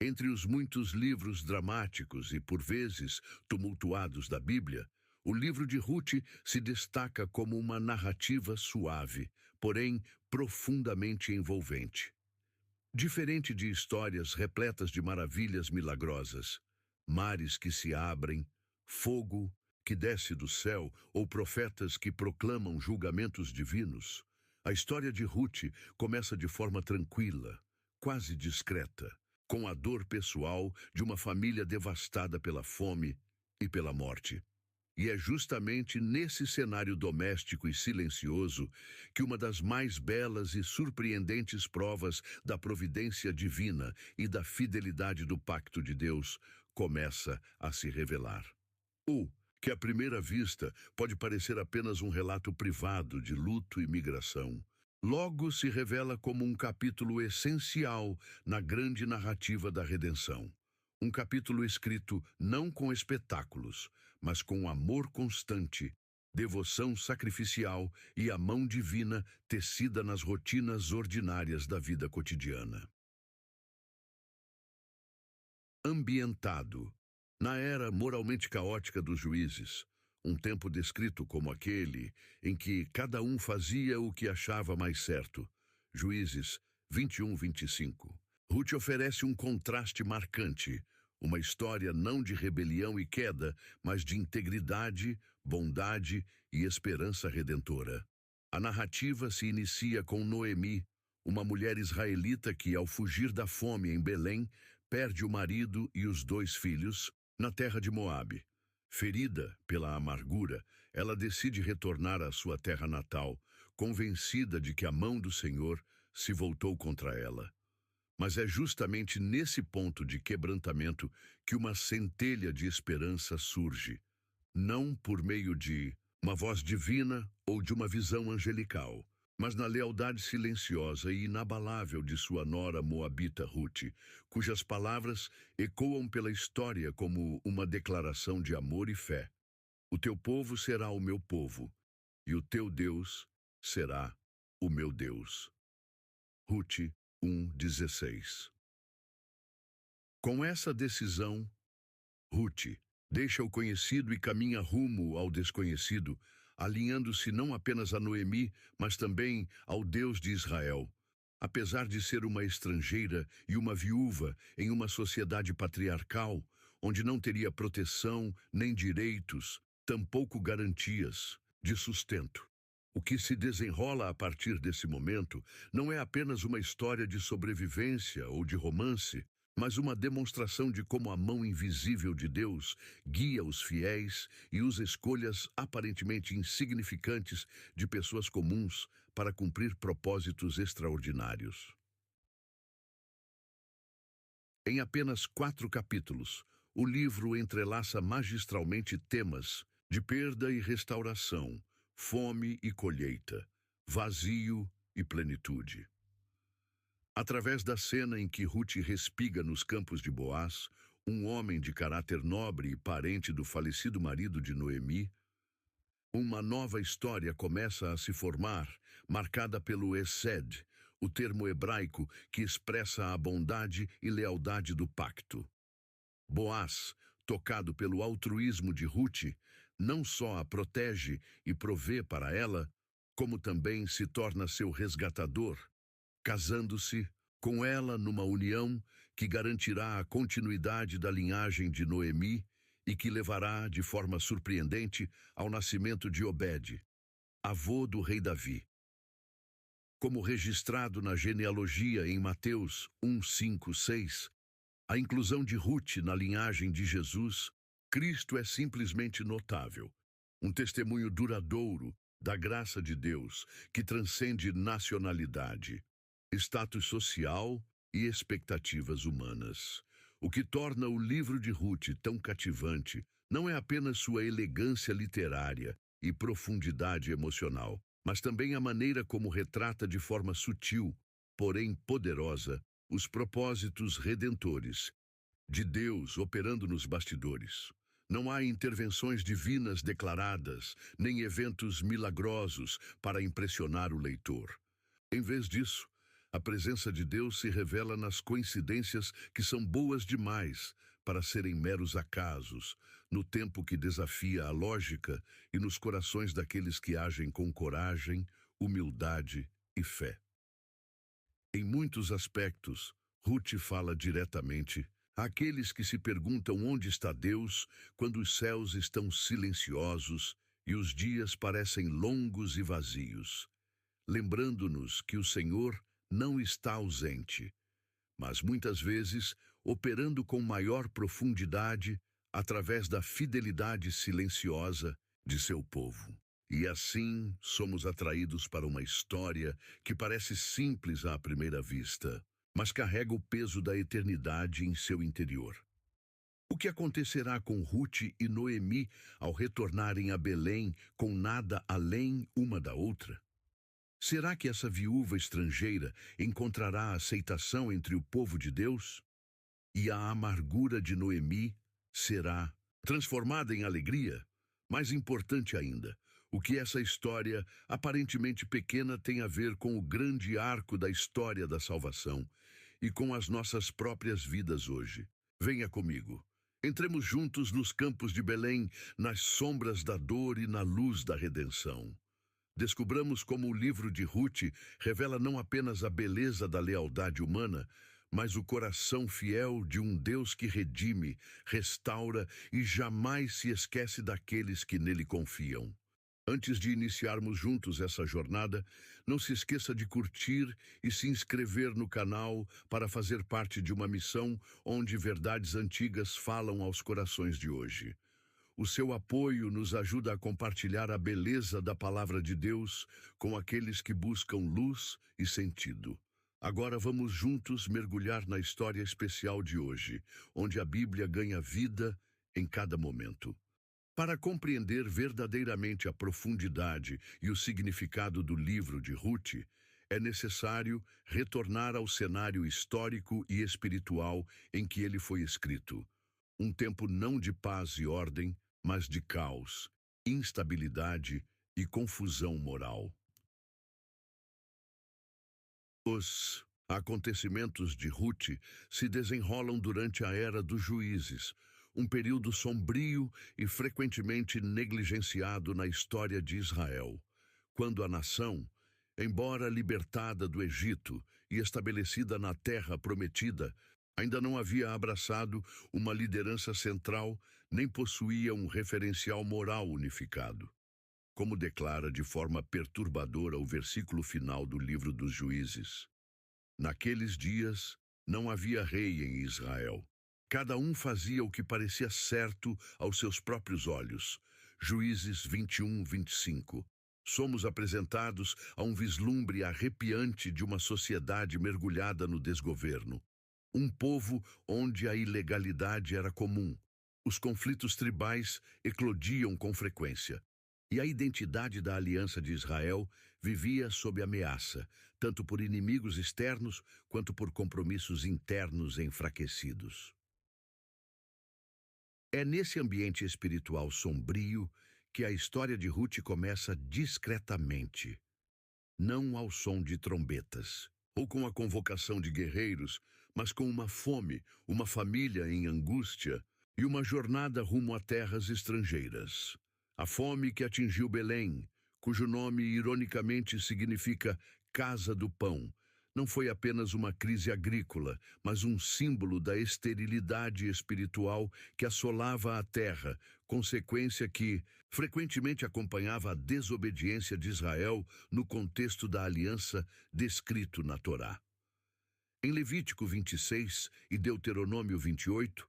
Entre os muitos livros dramáticos e, por vezes, tumultuados da Bíblia, o livro de Ruth se destaca como uma narrativa suave, porém profundamente envolvente. Diferente de histórias repletas de maravilhas milagrosas, mares que se abrem, fogo que desce do céu ou profetas que proclamam julgamentos divinos, a história de Ruth começa de forma tranquila, quase discreta, com a dor pessoal de uma família devastada pela fome e pela morte. E é justamente nesse cenário doméstico e silencioso que uma das mais belas e surpreendentes provas da providência divina e da fidelidade do pacto de Deus começa a se revelar. O que à primeira vista pode parecer apenas um relato privado de luto e migração, logo se revela como um capítulo essencial na grande narrativa da redenção. Um capítulo escrito não com espetáculos, mas com amor constante, devoção sacrificial e a mão divina tecida nas rotinas ordinárias da vida cotidiana. Ambientado na era moralmente caótica dos juízes, um tempo descrito como aquele em que cada um fazia o que achava mais certo. Juízes 21-25. Ruth oferece um contraste marcante, uma história não de rebelião e queda, mas de integridade, bondade e esperança redentora. A narrativa se inicia com Noemi, uma mulher israelita que, ao fugir da fome em Belém, perde o marido e os 2 filhos na terra de Moabe. Ferida pela amargura, ela decide retornar à sua terra natal, convencida de que a mão do Senhor se voltou contra ela. Mas é justamente nesse ponto de quebrantamento que uma centelha de esperança surge, não por meio de uma voz divina ou de uma visão angelical, mas na lealdade silenciosa e inabalável de sua nora moabita Ruth, cujas palavras ecoam pela história como uma declaração de amor e fé. O teu povo será o meu povo, e o teu Deus será o meu Deus. Ruth 1:16. Com essa decisão, Ruth deixa o conhecido e caminha rumo ao desconhecido, alinhando-se não apenas a Noemi, mas também ao Deus de Israel. Apesar de ser uma estrangeira e uma viúva em uma sociedade patriarcal, onde não teria proteção nem direitos, tampouco garantias de sustento. O que se desenrola a partir desse momento não é apenas uma história de sobrevivência ou de romance, mas uma demonstração de como a mão invisível de Deus guia os fiéis e usa escolhas aparentemente insignificantes de pessoas comuns para cumprir propósitos extraordinários. Em apenas 4 capítulos, o livro entrelaça magistralmente temas de perda e restauração, fome e colheita, vazio e plenitude. Através da cena em que Ruth respiga nos campos de Boaz, um homem de caráter nobre e parente do falecido marido de Noemi, uma nova história começa a se formar, marcada pelo Hesed, o termo hebraico que expressa a bondade e lealdade do pacto. Boaz, tocado pelo altruísmo de Ruth, não só a protege e provê para ela, como também se torna seu resgatador, casando-se com ela numa união que garantirá a continuidade da linhagem de Noemi e que levará, de forma surpreendente, ao nascimento de Obed, avô do rei Davi. Como registrado na genealogia em Mateus 1:5-6, a inclusão de Ruth na linhagem de Jesus, Cristo é simplesmente notável, um testemunho duradouro da graça de Deus que transcende nacionalidade, status social e expectativas humanas. O que torna o livro de Ruth tão cativante não é apenas sua elegância literária e profundidade emocional, mas também a maneira como retrata de forma sutil, porém poderosa, os propósitos redentores de Deus operando nos bastidores. Não há intervenções divinas declaradas, nem eventos milagrosos para impressionar o leitor. Em vez disso, A presença de Deus se revela nas coincidências que são boas demais para serem meros acasos, no tempo que desafia a lógica e nos corações daqueles que agem com coragem, humildade e fé. Em muitos aspectos, Ruth fala diretamente àqueles que se perguntam onde está Deus quando os céus estão silenciosos e os dias parecem longos e vazios, lembrando-nos que o Senhor não está ausente, mas muitas vezes operando com maior profundidade através da fidelidade silenciosa de seu povo. E assim somos atraídos para uma história que parece simples à primeira vista, mas carrega o peso da eternidade em seu interior. O que acontecerá com Ruth e Noemi ao retornarem a Belém com nada além uma da outra? Será que essa viúva estrangeira encontrará aceitação entre o povo de Deus? E a amargura de Noemi será transformada em alegria? Mais importante ainda, o que essa história, aparentemente pequena, tem a ver com o grande arco da história da salvação e com as nossas próprias vidas hoje? Venha comigo. Entremos juntos nos campos de Belém, nas sombras da dor e na luz da redenção. Descobramos como o livro de Ruth revela não apenas a beleza da lealdade humana, mas o coração fiel de um Deus que redime, restaura e jamais se esquece daqueles que nele confiam. Antes de iniciarmos juntos essa jornada, não se esqueça de curtir e se inscrever no canal para fazer parte de uma missão onde verdades antigas falam aos corações de hoje. O seu apoio nos ajuda a compartilhar a beleza da palavra de Deus com aqueles que buscam luz e sentido. Agora vamos juntos mergulhar na história especial de hoje, onde a Bíblia ganha vida em cada momento. Para compreender verdadeiramente a profundidade e o significado do livro de Ruth, é necessário retornar ao cenário histórico e espiritual em que ele foi escrito. Um tempo não de paz e ordem, mas de caos, instabilidade e confusão moral. Os acontecimentos de Ruth se desenrolam durante a Era dos Juízes, um período sombrio e frequentemente negligenciado na história de Israel, quando a nação, embora libertada do Egito e estabelecida na Terra Prometida, ainda não havia abraçado uma liderança central nem possuía um referencial moral unificado. Como declara de forma perturbadora o versículo final do livro dos Juízes: naqueles dias não havia rei em Israel. Cada um fazia o que parecia certo aos seus próprios olhos. Juízes 21, 25. Somos apresentados a um vislumbre arrepiante de uma sociedade mergulhada no desgoverno. Um povo onde a ilegalidade era comum. Os conflitos tribais eclodiam com frequência. E a identidade da aliança de Israel vivia sob ameaça, tanto por inimigos externos quanto por compromissos internos enfraquecidos. É nesse ambiente espiritual sombrio que a história de Ruth começa discretamente, não ao som de trombetas, ou com a convocação de guerreiros, mas com uma fome, uma família em angústia e uma jornada rumo a terras estrangeiras. A fome que atingiu Belém, cujo nome ironicamente significa Casa do Pão, não foi apenas uma crise agrícola, mas um símbolo da esterilidade espiritual que assolava a terra, consequência que frequentemente acompanhava a desobediência de Israel no contexto da aliança descrito na Torá. Em Levítico 26 e Deuteronômio 28,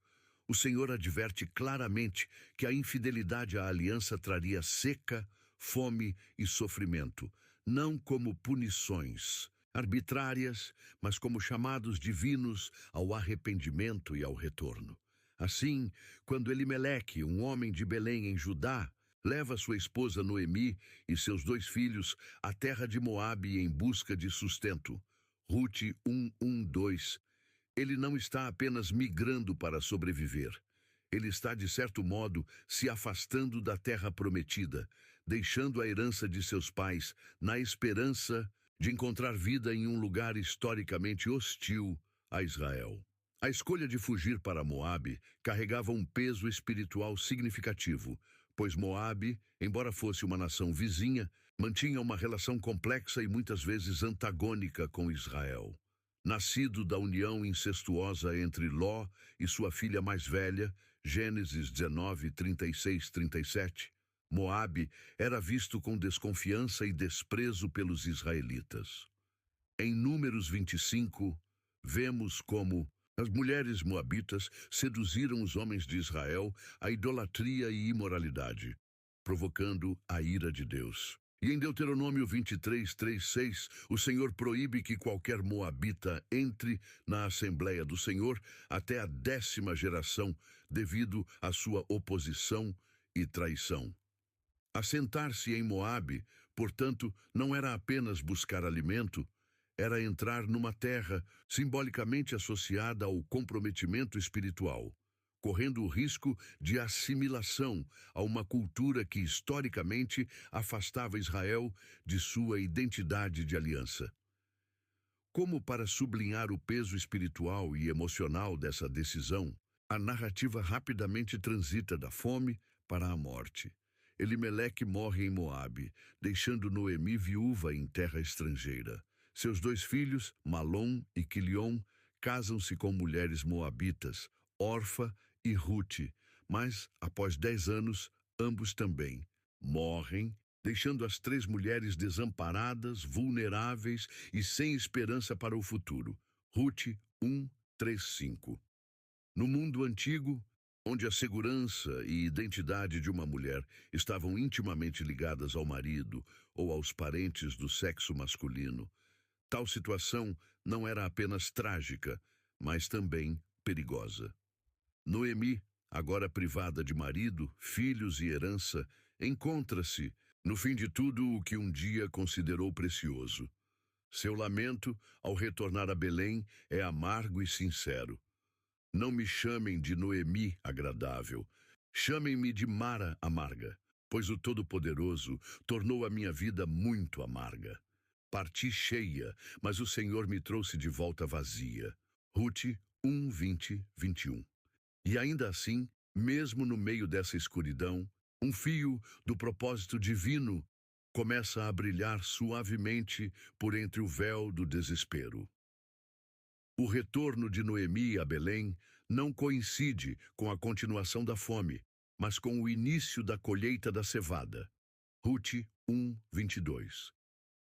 o Senhor adverte claramente que a infidelidade à aliança traria seca, fome e sofrimento, não como punições arbitrárias, mas como chamados divinos ao arrependimento e ao retorno. Assim, quando Elimeleque, um homem de Belém em Judá, leva sua esposa Noemi e seus 2 filhos à terra de Moabe em busca de sustento, Ruth 1:1-2, ele não está apenas migrando para sobreviver. Ele está, de certo modo, se afastando da terra prometida, deixando a herança de seus pais na esperança de encontrar vida em um lugar historicamente hostil a Israel. A escolha de fugir para Moabe carregava um peso espiritual significativo, pois Moabe, embora fosse uma nação vizinha, mantinha uma relação complexa e muitas vezes antagônica com Israel. Nascido da união incestuosa entre Ló e sua filha mais velha, Gênesis 19, 36, 37, Moabe era visto com desconfiança e desprezo pelos israelitas. Em Números 25, vemos como as mulheres moabitas seduziram os homens de Israel à idolatria e imoralidade, provocando a ira de Deus. E em Deuteronômio 23, 3, 6, o Senhor proíbe que qualquer moabita entre na Assembleia do Senhor até a 10ª geração, devido à sua oposição e traição. Assentar-se em Moabe, portanto, não era apenas buscar alimento, era entrar numa terra simbolicamente associada ao comprometimento espiritual, correndo o risco de assimilação a uma cultura que historicamente afastava Israel de sua identidade de aliança. Como para sublinhar o peso espiritual e emocional dessa decisão, a narrativa rapidamente transita da fome para a morte. Elimeleque morre em Moabe, deixando Noemi viúva em terra estrangeira. Seus 2 filhos, Malom e Quilion, casam-se com mulheres moabitas, Orfa e Rute, mas, após 10 anos, ambos também morrem, deixando as 3 mulheres desamparadas, vulneráveis e sem esperança para o futuro. Rute 1, 3, 5. No mundo antigo, onde a segurança e identidade de uma mulher estavam intimamente ligadas ao marido ou aos parentes do sexo masculino, tal situação não era apenas trágica, mas também perigosa. Noemi, agora privada de marido, filhos e herança, encontra-se, no fim de tudo, o que um dia considerou precioso. Seu lamento, ao retornar a Belém, é amargo e sincero. Não me chamem de Noemi agradável, chamem-me de Mara amarga, pois o Todo-Poderoso tornou a minha vida muito amarga. Parti cheia, mas o Senhor me trouxe de volta vazia. Rute 1, 20, 21. E ainda assim, mesmo no meio dessa escuridão, um fio do propósito divino começa a brilhar suavemente por entre o véu do desespero. O retorno de Noemi a Belém não coincide com a continuação da fome, mas com o início da colheita da cevada. Rute 1, 22.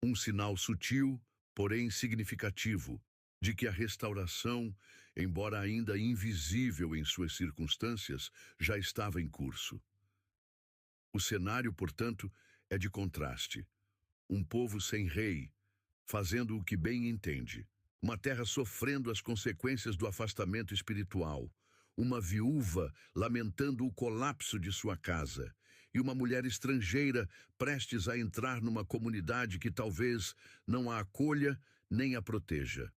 Um sinal sutil, porém significativo, de que a restauração, embora ainda invisível em suas circunstâncias, já estava em curso. O cenário, portanto, é de contraste. Um povo sem rei, fazendo o que bem entende. Uma terra sofrendo as consequências do afastamento espiritual. Uma viúva lamentando o colapso de sua casa. E uma mulher estrangeira prestes a entrar numa comunidade que talvez não a acolha nem a proteja.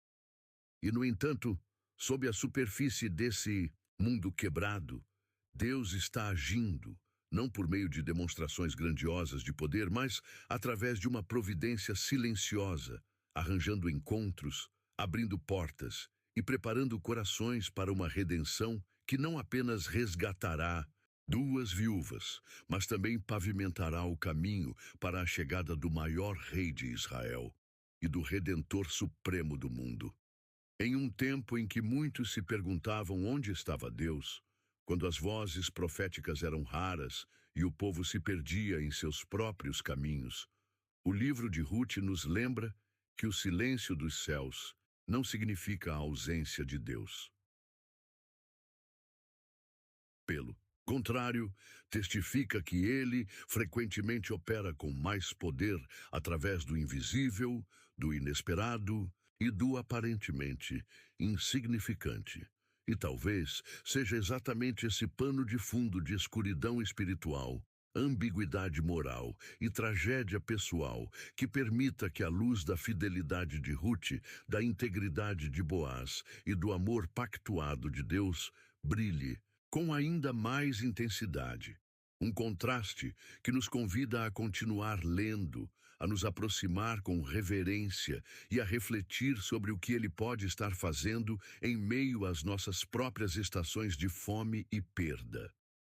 E, no entanto, sob a superfície desse mundo quebrado, Deus está agindo, não por meio de demonstrações grandiosas de poder, mas através de uma providência silenciosa, arranjando encontros, abrindo portas e preparando corações para uma redenção que não apenas resgatará 2 viúvas, mas também pavimentará o caminho para a chegada do maior rei de Israel e do Redentor Supremo do mundo. Em um tempo em que muitos se perguntavam onde estava Deus, quando as vozes proféticas eram raras e o povo se perdia em seus próprios caminhos, o livro de Rute nos lembra que o silêncio dos céus não significa a ausência de Deus. Pelo contrário, testifica que ele frequentemente opera com mais poder através do invisível, do inesperado e do aparentemente insignificante. E talvez seja exatamente esse pano de fundo de escuridão espiritual, ambiguidade moral e tragédia pessoal que permita que a luz da fidelidade de Rute, da integridade de Boaz e do amor pactuado de Deus brilhe com ainda mais intensidade. Um contraste que nos convida a continuar lendo, a nos aproximar com reverência e a refletir sobre o que Ele pode estar fazendo em meio às nossas próprias estações de fome e perda.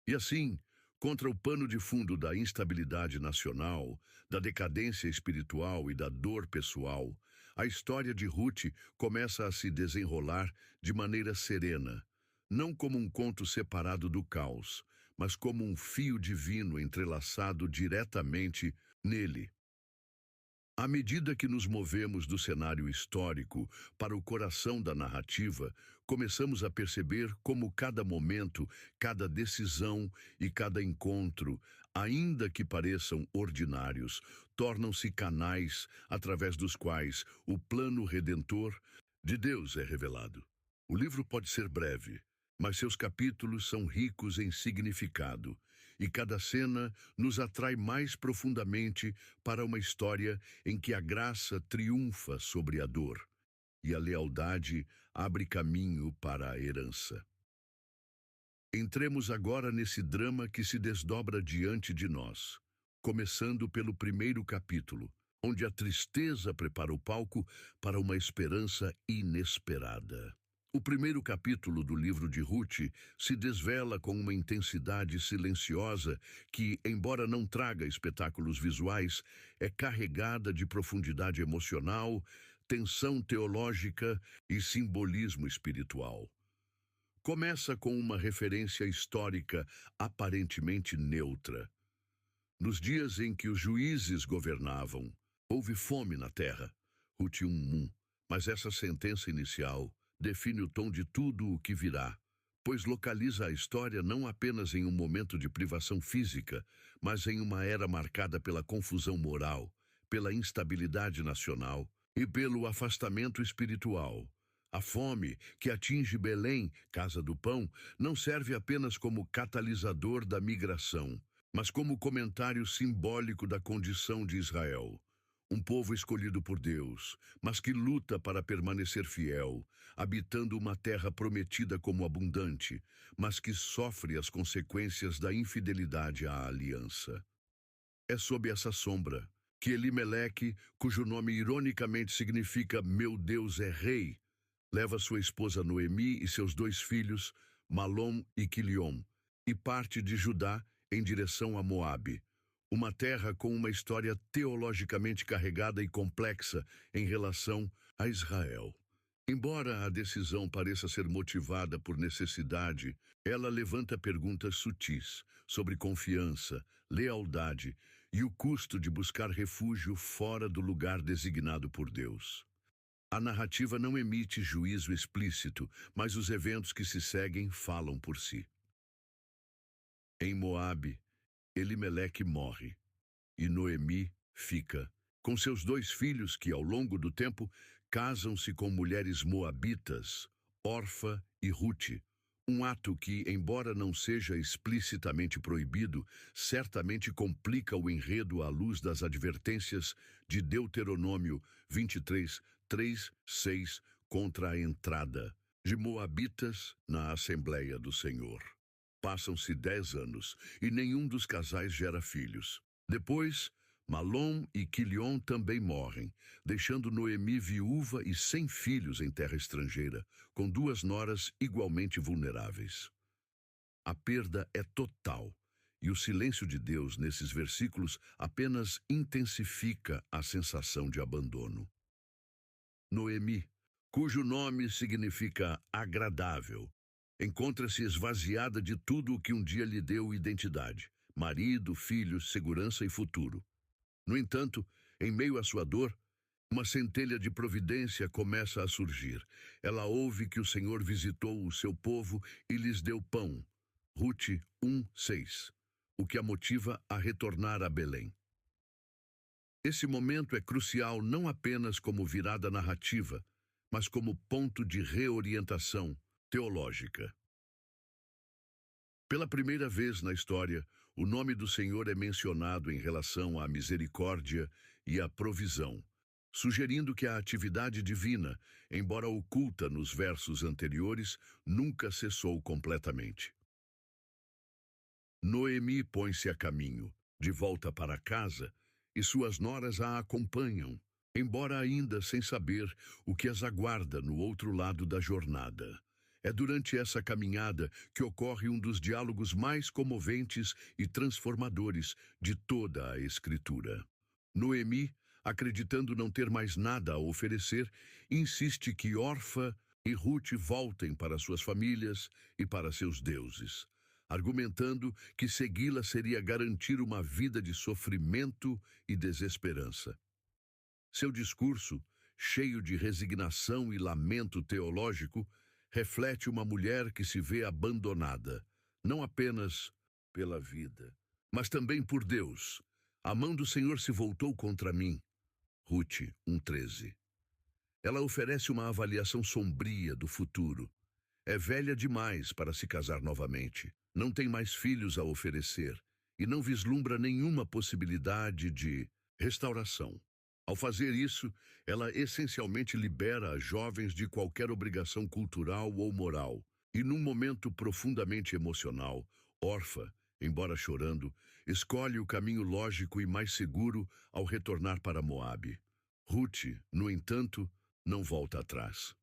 E assim, contra o pano de fundo da instabilidade nacional, da decadência espiritual e da dor pessoal, a história de Ruth começa a se desenrolar de maneira serena, não como um conto separado do caos, mas como um fio divino entrelaçado diretamente nele. À medida que nos movemos do cenário histórico para o coração da narrativa, começamos a perceber como cada momento, cada decisão e cada encontro, ainda que pareçam ordinários, tornam-se canais através dos quais o plano redentor de Deus é revelado. O livro pode ser breve, mas seus capítulos são ricos em significado, e cada cena nos atrai mais profundamente para uma história em que a graça triunfa sobre a dor e a lealdade abre caminho para a herança. Entremos agora nesse drama que se desdobra diante de nós, começando pelo primeiro capítulo, onde a tristeza prepara o palco para uma esperança inesperada. O primeiro capítulo do livro de Ruth se desvela com uma intensidade silenciosa que, embora não traga espetáculos visuais, é carregada de profundidade emocional, tensão teológica e simbolismo espiritual. Começa com uma referência histórica aparentemente neutra. Nos dias em que os juízes governavam, houve fome na terra. Ruth 1:1. Mas essa sentença inicial define o tom de tudo o que virá, pois localiza a história não apenas em um momento de privação física, mas em uma era marcada pela confusão moral, pela instabilidade nacional e pelo afastamento espiritual. A fome que atinge Belém, casa do pão, não serve apenas como catalisador da migração, mas como comentário simbólico da condição de Israel. Um povo escolhido por Deus, mas que luta para permanecer fiel, habitando uma terra prometida como abundante, mas que sofre as consequências da infidelidade à aliança. É sob essa sombra que Elimeleque, cujo nome ironicamente significa "Meu Deus é Rei", leva sua esposa Noemi e seus 2 filhos, Malom e Quiliom, e parte de Judá em direção a Moabe, uma terra com uma história teologicamente carregada e complexa em relação a Israel. Embora a decisão pareça ser motivada por necessidade, ela levanta perguntas sutis sobre confiança, lealdade e o custo de buscar refúgio fora do lugar designado por Deus. A narrativa não emite juízo explícito, mas os eventos que se seguem falam por si. Em Moabe, Elimeleque morre, e Noemi fica, com seus 2 filhos que, ao longo do tempo, casam-se com mulheres moabitas, Orfa e Ruth, um ato que, embora não seja explicitamente proibido, certamente complica o enredo à luz das advertências de Deuteronômio 23, 3, 6, contra a entrada de moabitas na Assembleia do Senhor. Passam-se 10 anos e nenhum dos casais gera filhos. Depois, Malom e Quiliom também morrem, deixando Noemi viúva e sem filhos em terra estrangeira, com 2 noras igualmente vulneráveis. A perda é total, e o silêncio de Deus nesses versículos apenas intensifica a sensação de abandono. Noemi, cujo nome significa agradável, encontra-se esvaziada de tudo o que um dia lhe deu identidade: marido, filhos, segurança e futuro. No entanto, em meio à sua dor, uma centelha de providência começa a surgir. Ela ouve que o Senhor visitou o seu povo e lhes deu pão. Ruth 1:6, o que a motiva a retornar a Belém. Esse momento é crucial não apenas como virada narrativa, mas como ponto de reorientação teológica. Pela primeira vez na história, o nome do Senhor é mencionado em relação à misericórdia e à provisão, sugerindo que a atividade divina, embora oculta nos versos anteriores, nunca cessou completamente. Noemi põe-se a caminho, de volta para casa, e suas noras a acompanham, embora ainda sem saber o que as aguarda no outro lado da jornada. É durante essa caminhada que ocorre um dos diálogos mais comoventes e transformadores de toda a Escritura. Noemi, acreditando não ter mais nada a oferecer, insiste que Orfa e Ruth voltem para suas famílias e para seus deuses, argumentando que segui-la seria garantir uma vida de sofrimento e desesperança. Seu discurso, cheio de resignação e lamento teológico, reflete uma mulher que se vê abandonada, não apenas pela vida, mas também por Deus. A mão do Senhor se voltou contra mim. Ruth 1:13. Ela oferece uma avaliação sombria do futuro. É velha demais para se casar novamente, não tem mais filhos a oferecer e não vislumbra nenhuma possibilidade de restauração. Ao fazer isso, ela essencialmente libera as jovens de qualquer obrigação cultural ou moral. E num momento profundamente emocional, Orfa, embora chorando, escolhe o caminho lógico e mais seguro ao retornar para Moabe. Ruth, no entanto, não volta atrás.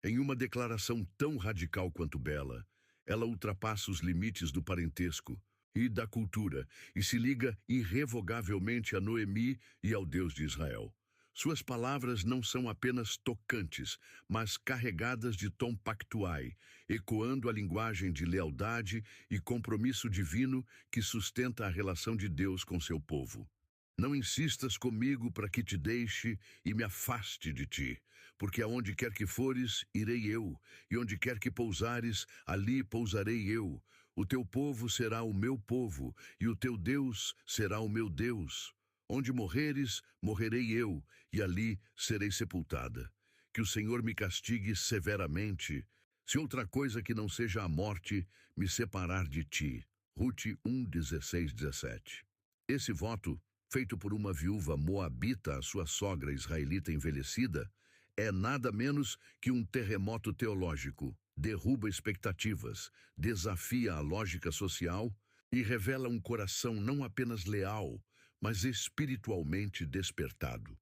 Em uma declaração tão radical quanto bela, ela ultrapassa os limites do parentesco e da cultura e se liga irrevogavelmente a Noemi e ao Deus de Israel. Suas palavras não são apenas tocantes, mas carregadas de tom pactuai, ecoando a linguagem de lealdade e compromisso divino que sustenta a relação de Deus com seu povo. Não insistas comigo para que te deixe e me afaste de ti, porque aonde quer que fores, irei eu, e onde quer que pousares, ali pousarei eu. O teu povo será o meu povo, e o teu Deus será o meu Deus. Onde morreres, morrerei eu, e ali serei sepultada. Que o Senhor me castigue severamente, se outra coisa que não seja a morte me separar de ti. Ruth 1:16-17. Esse voto, feito por uma viúva moabita à sua sogra israelita envelhecida, é nada menos que um terremoto teológico. Derruba expectativas, desafia a lógica social e revela um coração não apenas leal, mas espiritualmente despertado.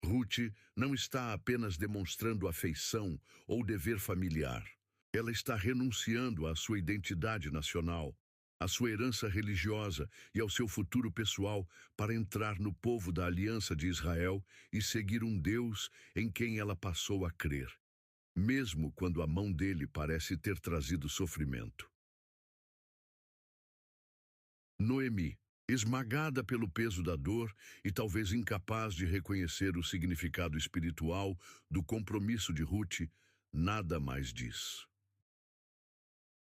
Ruth não está apenas demonstrando afeição ou dever familiar. Ela está renunciando à sua identidade nacional, à sua herança religiosa e ao seu futuro pessoal para entrar no povo da aliança de Israel e seguir um Deus em quem ela passou a crer, mesmo quando a mão dele parece ter trazido sofrimento. Noemi, esmagada pelo peso da dor e talvez incapaz de reconhecer o significado espiritual do compromisso de Ruth, nada mais diz.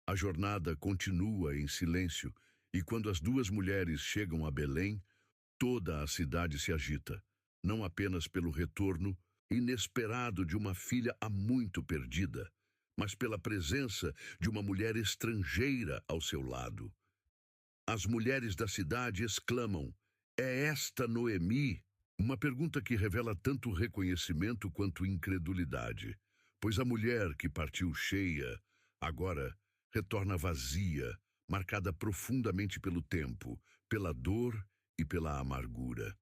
A jornada continua em silêncio, e quando as duas mulheres chegam a Belém, toda a cidade se agita, não apenas pelo retorno inesperado de uma filha há muito perdida, mas pela presença de uma mulher estrangeira ao seu lado. As mulheres da cidade exclamam: "É esta Noemi?" Uma pergunta que revela tanto reconhecimento quanto incredulidade, pois a mulher que partiu cheia, agora retorna vazia, marcada profundamente pelo tempo, pela dor e pela amargura.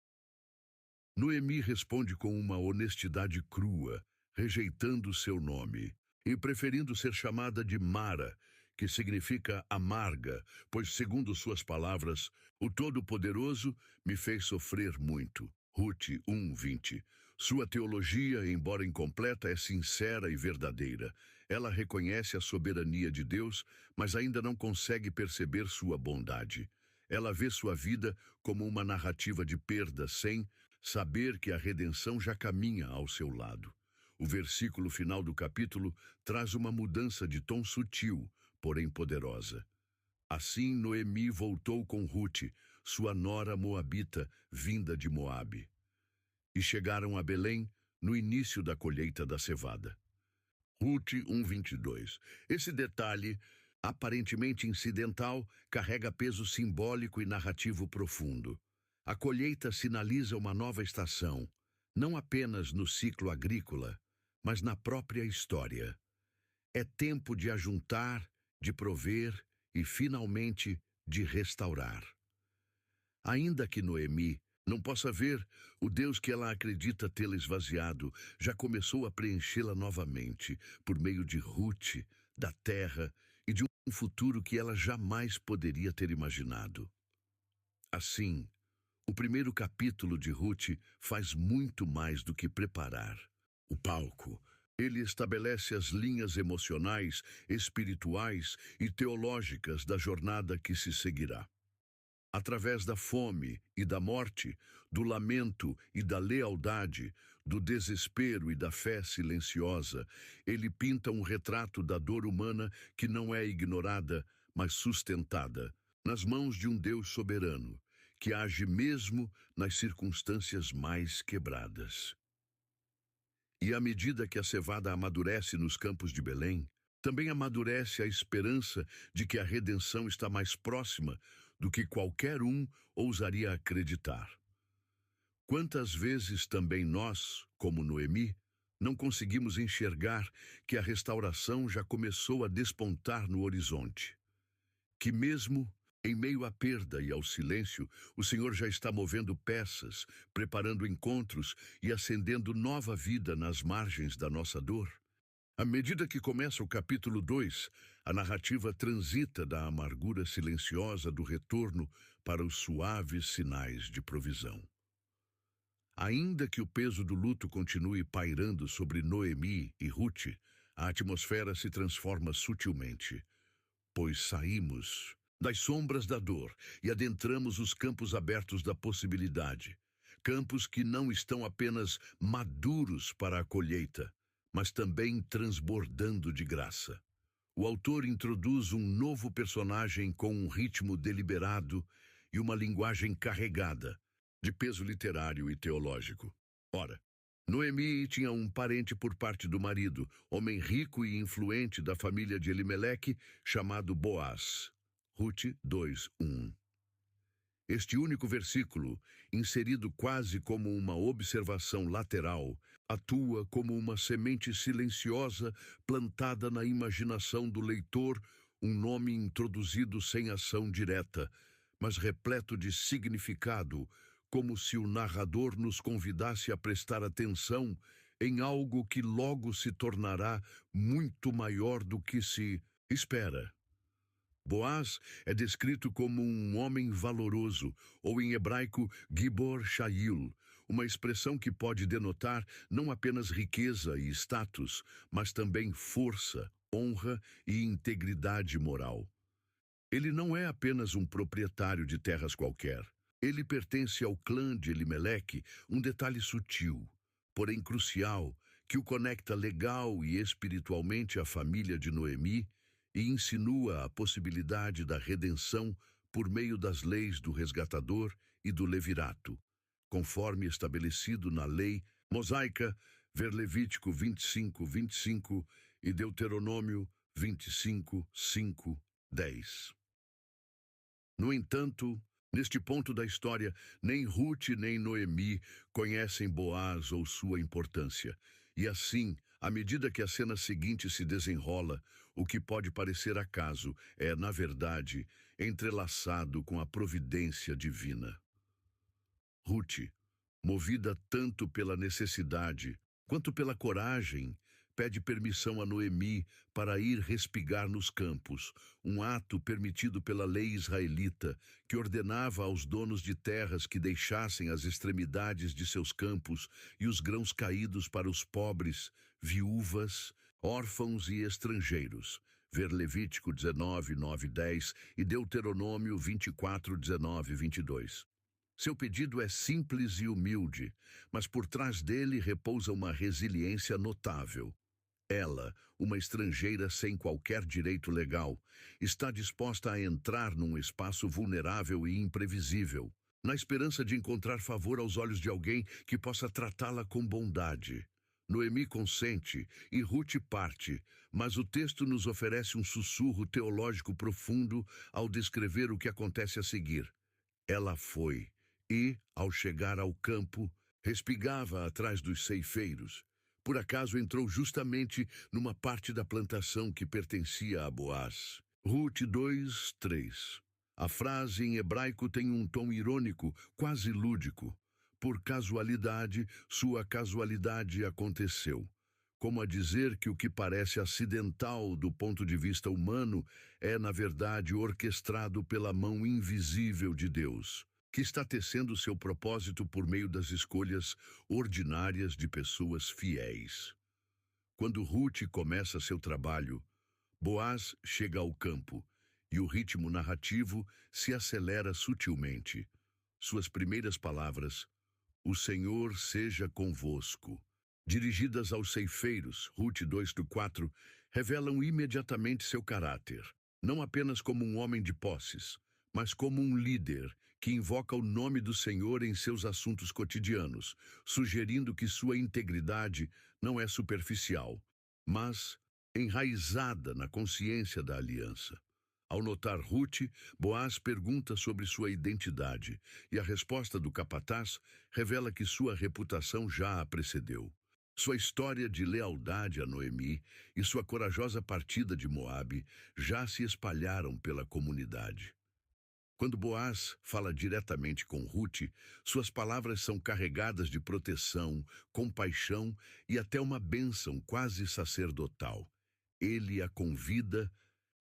Noemi responde com uma honestidade crua, rejeitando seu nome e preferindo ser chamada de Mara, que significa amarga, pois, segundo suas palavras, o Todo-Poderoso me fez sofrer muito. Ruth 1:20. Sua teologia, embora incompleta, é sincera e verdadeira. Ela reconhece a soberania de Deus, mas ainda não consegue perceber sua bondade. Ela vê sua vida como uma narrativa de perda sem saber que a redenção já caminha ao seu lado. O versículo final do capítulo traz uma mudança de tom sutil, porém poderosa. Assim Noemi voltou com Ruth, sua nora moabita, vinda de Moabe. E chegaram a Belém no início da colheita da cevada. Ruth 1:22. Esse detalhe, aparentemente incidental, carrega peso simbólico e narrativo profundo. A colheita sinaliza uma nova estação, não apenas no ciclo agrícola, mas na própria história. É tempo de ajuntar, de prover e, finalmente, de restaurar. Ainda que Noemi não possa ver, o Deus que ela acredita tê-la esvaziado já começou a preenchê-la novamente por meio de Ruth, da terra e de um futuro que ela jamais poderia ter imaginado. Assim, o primeiro capítulo de Ruth faz muito mais do que preparar o palco. Ele estabelece as linhas emocionais, espirituais e teológicas da jornada que se seguirá. Através da fome e da morte, do lamento e da lealdade, do desespero e da fé silenciosa, ele pinta um retrato da dor humana que não é ignorada, mas sustentada, nas mãos de um Deus soberano, que age mesmo nas circunstâncias mais quebradas. E à medida que a cevada amadurece nos campos de Belém, também amadurece a esperança de que a redenção está mais próxima do que qualquer um ousaria acreditar. Quantas vezes também nós, como Noemi, não conseguimos enxergar que a restauração já começou a despontar no horizonte? Que mesmo em meio à perda e ao silêncio, o Senhor já está movendo peças, preparando encontros e acendendo nova vida nas margens da nossa dor? À medida que começa o capítulo 2, a narrativa transita da amargura silenciosa do retorno para os suaves sinais de provisão. Ainda que o peso do luto continue pairando sobre Noemi e Ruth, a atmosfera se transforma sutilmente, pois saímos das sombras da dor e adentramos os campos abertos da possibilidade, campos que não estão apenas maduros para a colheita, mas também transbordando de graça. O autor introduz um novo personagem com um ritmo deliberado e uma linguagem carregada de peso literário e teológico. Ora, Noemi tinha um parente por parte do marido, homem rico e influente da família de Elimeleque, chamado Boaz. Ruth 2:1. Este único versículo, inserido quase como uma observação lateral, atua como uma semente silenciosa plantada na imaginação do leitor, um nome introduzido sem ação direta, mas repleto de significado, como se o narrador nos convidasse a prestar atenção em algo que logo se tornará muito maior do que se espera. Boaz é descrito como um homem valoroso, ou em hebraico, Gibor Shail, uma expressão que pode denotar não apenas riqueza e status, mas também força, honra e integridade moral. Ele não é apenas um proprietário de terras qualquer. Ele pertence ao clã de Elimeleque, um detalhe sutil, porém crucial, que o conecta legal e espiritualmente à família de Noemi e insinua a possibilidade da redenção por meio das leis do resgatador e do levirato, conforme estabelecido na lei mosaica, ver Levítico 25:25 e Deuteronômio 25:5-10. No entanto, neste ponto da história, nem Ruth nem Noemi conhecem Boaz ou sua importância. E assim, à medida que a cena seguinte se desenrola, o que pode parecer acaso é, na verdade, entrelaçado com a providência divina. Ruth, movida tanto pela necessidade quanto pela coragem, pede permissão a Noemi para ir respigar nos campos, um ato permitido pela lei israelita, que ordenava aos donos de terras que deixassem as extremidades de seus campos e os grãos caídos para os pobres, viúvas, órfãos e estrangeiros. Ver Levítico 19:9-10 e Deuteronômio 24:19-22. Seu pedido é simples e humilde, mas por trás dele repousa uma resiliência notável. Ela, uma estrangeira sem qualquer direito legal, está disposta a entrar num espaço vulnerável e imprevisível, na esperança de encontrar favor aos olhos de alguém que possa tratá-la com bondade. Noemi consente e Ruth parte, mas o texto nos oferece um sussurro teológico profundo ao descrever o que acontece a seguir. Ela foi e, ao chegar ao campo, respigava atrás dos ceifeiros. Por acaso entrou justamente numa parte da plantação que pertencia a Boaz. Ruth 2:3. A frase em hebraico tem um tom irônico, quase lúdico. Por casualidade, sua casualidade aconteceu. Como a dizer que o que parece acidental do ponto de vista humano é, na verdade, orquestrado pela mão invisível de Deus, que está tecendo seu propósito por meio das escolhas ordinárias de pessoas fiéis. Quando Ruth começa seu trabalho, Boaz chega ao campo e o ritmo narrativo se acelera sutilmente. Suas primeiras palavras, "O Senhor seja convosco", dirigidas aos ceifeiros, Ruth 2:4, revelam imediatamente seu caráter, não apenas como um homem de posses, mas como um líder que invoca o nome do Senhor em seus assuntos cotidianos, sugerindo que sua integridade não é superficial, mas enraizada na consciência da aliança. Ao notar Ruth, Boaz pergunta sobre sua identidade, e a resposta do capataz revela que sua reputação já a precedeu. Sua história de lealdade a Noemi e sua corajosa partida de Moabe já se espalharam pela comunidade. Quando Boaz fala diretamente com Ruth, suas palavras são carregadas de proteção, compaixão e até uma bênção quase sacerdotal. Ele a convida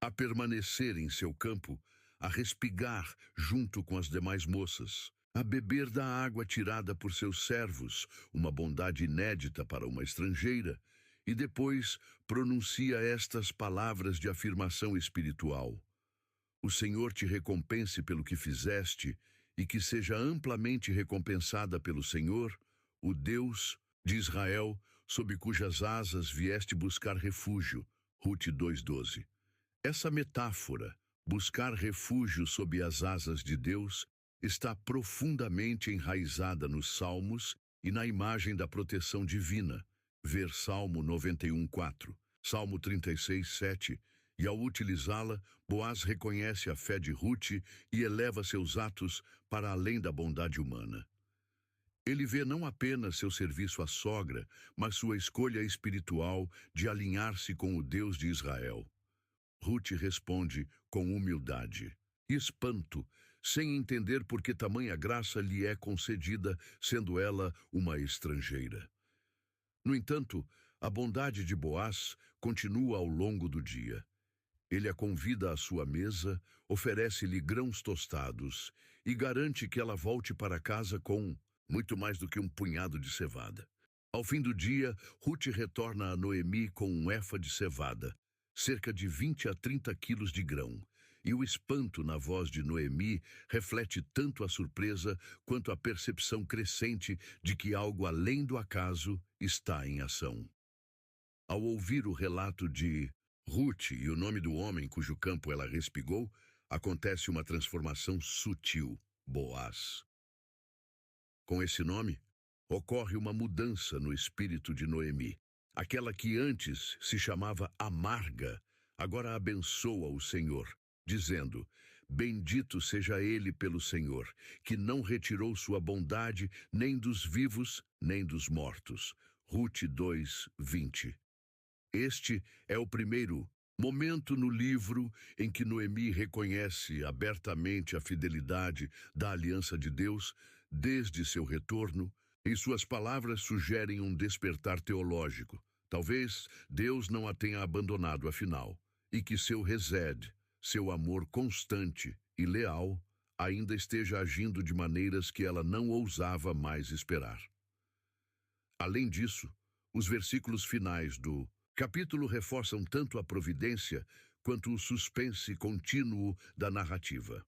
a permanecer em seu campo, a respigar junto com as demais moças, a beber da água tirada por seus servos, uma bondade inédita para uma estrangeira, e depois pronuncia estas palavras de afirmação espiritual: "O Senhor te recompense pelo que fizeste, e que seja amplamente recompensada pelo Senhor, o Deus de Israel, sob cujas asas vieste buscar refúgio." Ruth 2:12. Essa metáfora, buscar refúgio sob as asas de Deus, está profundamente enraizada nos Salmos e na imagem da proteção divina. Ver Salmo 91:4, Salmo 36:7, e ao utilizá-la, Boaz reconhece a fé de Ruth e eleva seus atos para além da bondade humana. Ele vê não apenas seu serviço à sogra, mas sua escolha espiritual de alinhar-se com o Deus de Israel. Ruth responde com humildade e espanto, sem entender por que tamanha graça lhe é concedida, sendo ela uma estrangeira. No entanto, a bondade de Boaz continua ao longo do dia. Ele a convida à sua mesa, oferece-lhe grãos tostados e garante que ela volte para casa com muito mais do que um punhado de cevada. Ao fim do dia, Ruth retorna a Noemi com um efa de cevada, cerca de 20 a 30 quilos de grão, e o espanto na voz de Noemi reflete tanto a surpresa quanto a percepção crescente de que algo além do acaso está em ação. Ao ouvir o relato de Ruth e o nome do homem cujo campo ela respigou, acontece uma transformação sutil, Boaz. Com esse nome, ocorre uma mudança no espírito de Noemi. Aquela que antes se chamava amarga, agora abençoa o Senhor, dizendo: "Bendito seja ele pelo Senhor, que não retirou sua bondade nem dos vivos, nem dos mortos." Ruth 2:20. Este é o primeiro momento no livro em que Noemi reconhece abertamente a fidelidade da aliança de Deus desde seu retorno. E suas palavras sugerem um despertar teológico. Talvez Deus não a tenha abandonado afinal, e que seu resed, seu amor constante e leal, ainda esteja agindo de maneiras que ela não ousava mais esperar. Além disso, os versículos finais do capítulo reforçam tanto a providência quanto o suspense contínuo da narrativa.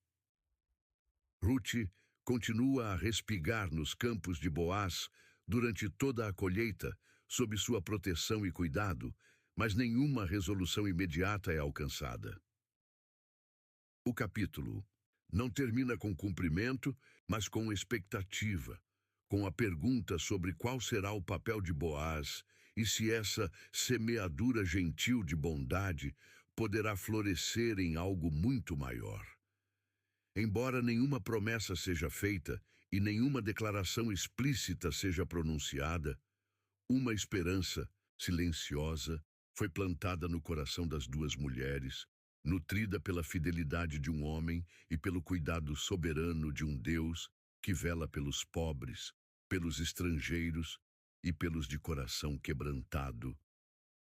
Ruth continua a respigar nos campos de Boaz durante toda a colheita, sob sua proteção e cuidado, mas nenhuma resolução imediata é alcançada. O capítulo não termina com cumprimento, mas com expectativa, com a pergunta sobre qual será o papel de Boaz e se essa semeadura gentil de bondade poderá florescer em algo muito maior. Embora nenhuma promessa seja feita e nenhuma declaração explícita seja pronunciada, uma esperança silenciosa foi plantada no coração das duas mulheres, nutrida pela fidelidade de um homem e pelo cuidado soberano de um Deus que vela pelos pobres, pelos estrangeiros e pelos de coração quebrantado.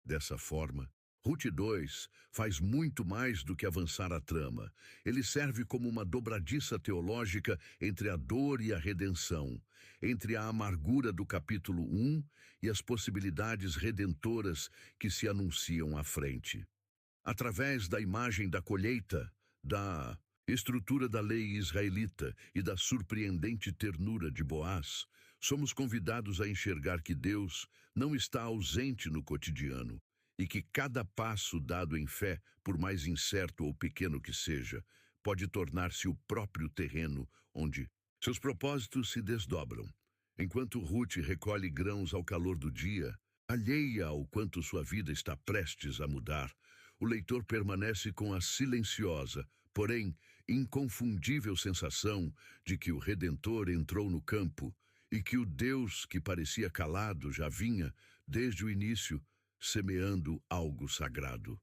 Dessa forma, Ruth 2 faz muito mais do que avançar a trama. Ele serve como uma dobradiça teológica entre a dor e a redenção, entre a amargura do capítulo 1 e as possibilidades redentoras que se anunciam à frente. Através da imagem da colheita, da estrutura da lei israelita e da surpreendente ternura de Boaz, somos convidados a enxergar que Deus não está ausente no cotidiano e que cada passo dado em fé, por mais incerto ou pequeno que seja, pode tornar-se o próprio terreno onde seus propósitos se desdobram. Enquanto Ruth recolhe grãos ao calor do dia, alheia ao quanto sua vida está prestes a mudar, o leitor permanece com a silenciosa, porém inconfundível sensação de que o Redentor entrou no campo e que o Deus que parecia calado já vinha, desde o início, semeando algo sagrado.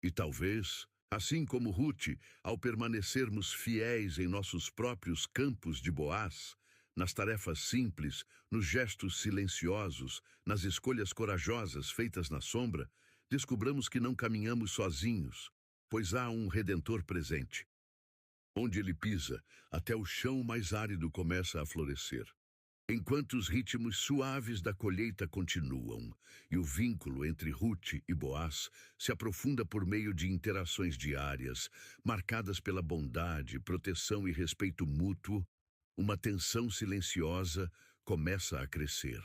E talvez, assim como Ruth, ao permanecermos fiéis em nossos próprios campos de Boaz, nas tarefas simples, nos gestos silenciosos, nas escolhas corajosas feitas na sombra, descobramos que não caminhamos sozinhos, pois há um Redentor presente. Onde ele pisa, até o chão mais árido começa a florescer. Enquanto os ritmos suaves da colheita continuam, e o vínculo entre Ruth e Boaz se aprofunda por meio de interações diárias, marcadas pela bondade, proteção e respeito mútuo, uma tensão silenciosa começa a crescer.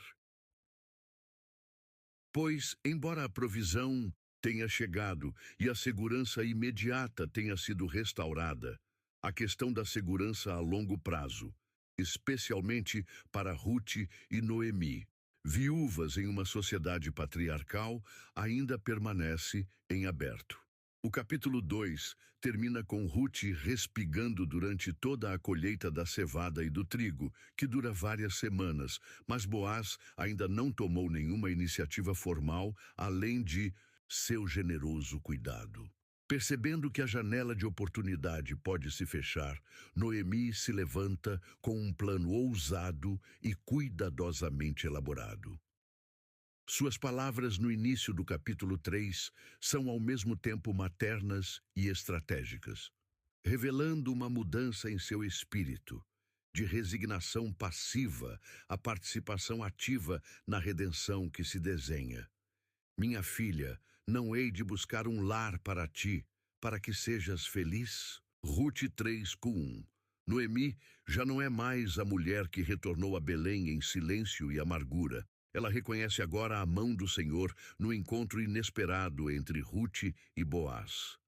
Pois, embora a provisão tenha chegado e a segurança imediata tenha sido restaurada, a questão da segurança a longo prazo, especialmente para Ruth e Noemi, viúvas em uma sociedade patriarcal, ainda permanece em aberto. O capítulo 2 termina com Ruth respigando durante toda a colheita da cevada e do trigo, que dura várias semanas, mas Boaz ainda não tomou nenhuma iniciativa formal, além de seu generoso cuidado. Percebendo que a janela de oportunidade pode se fechar, Noemi se levanta com um plano ousado e cuidadosamente elaborado. Suas palavras no início do capítulo 3 são ao mesmo tempo maternas e estratégicas, revelando uma mudança em seu espírito, de resignação passiva à participação ativa na redenção que se desenha. Minha filha, não hei de buscar um lar para ti, para que sejas feliz? Ruth 3:1. Noemi já não é mais a mulher que retornou a Belém em silêncio e amargura. Ela reconhece agora a mão do Senhor no encontro inesperado entre Ruth e Boaz.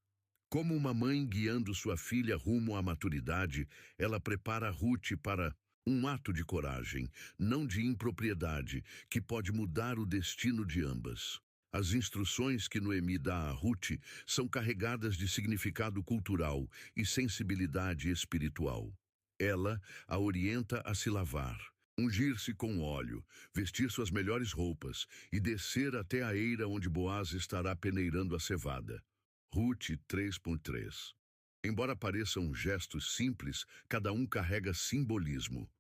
Como uma mãe guiando sua filha rumo à maturidade, ela prepara Ruth para um ato de coragem, não de impropriedade, que pode mudar o destino de ambas. As instruções que Noemi dá a Ruth são carregadas de significado cultural e sensibilidade espiritual. Ela a orienta a se lavar, ungir-se com óleo, vestir suas melhores roupas e descer até a eira onde Boaz estará peneirando a cevada. Ruth 3:3. Embora pareçam gestos simples, cada um carrega simbolismo.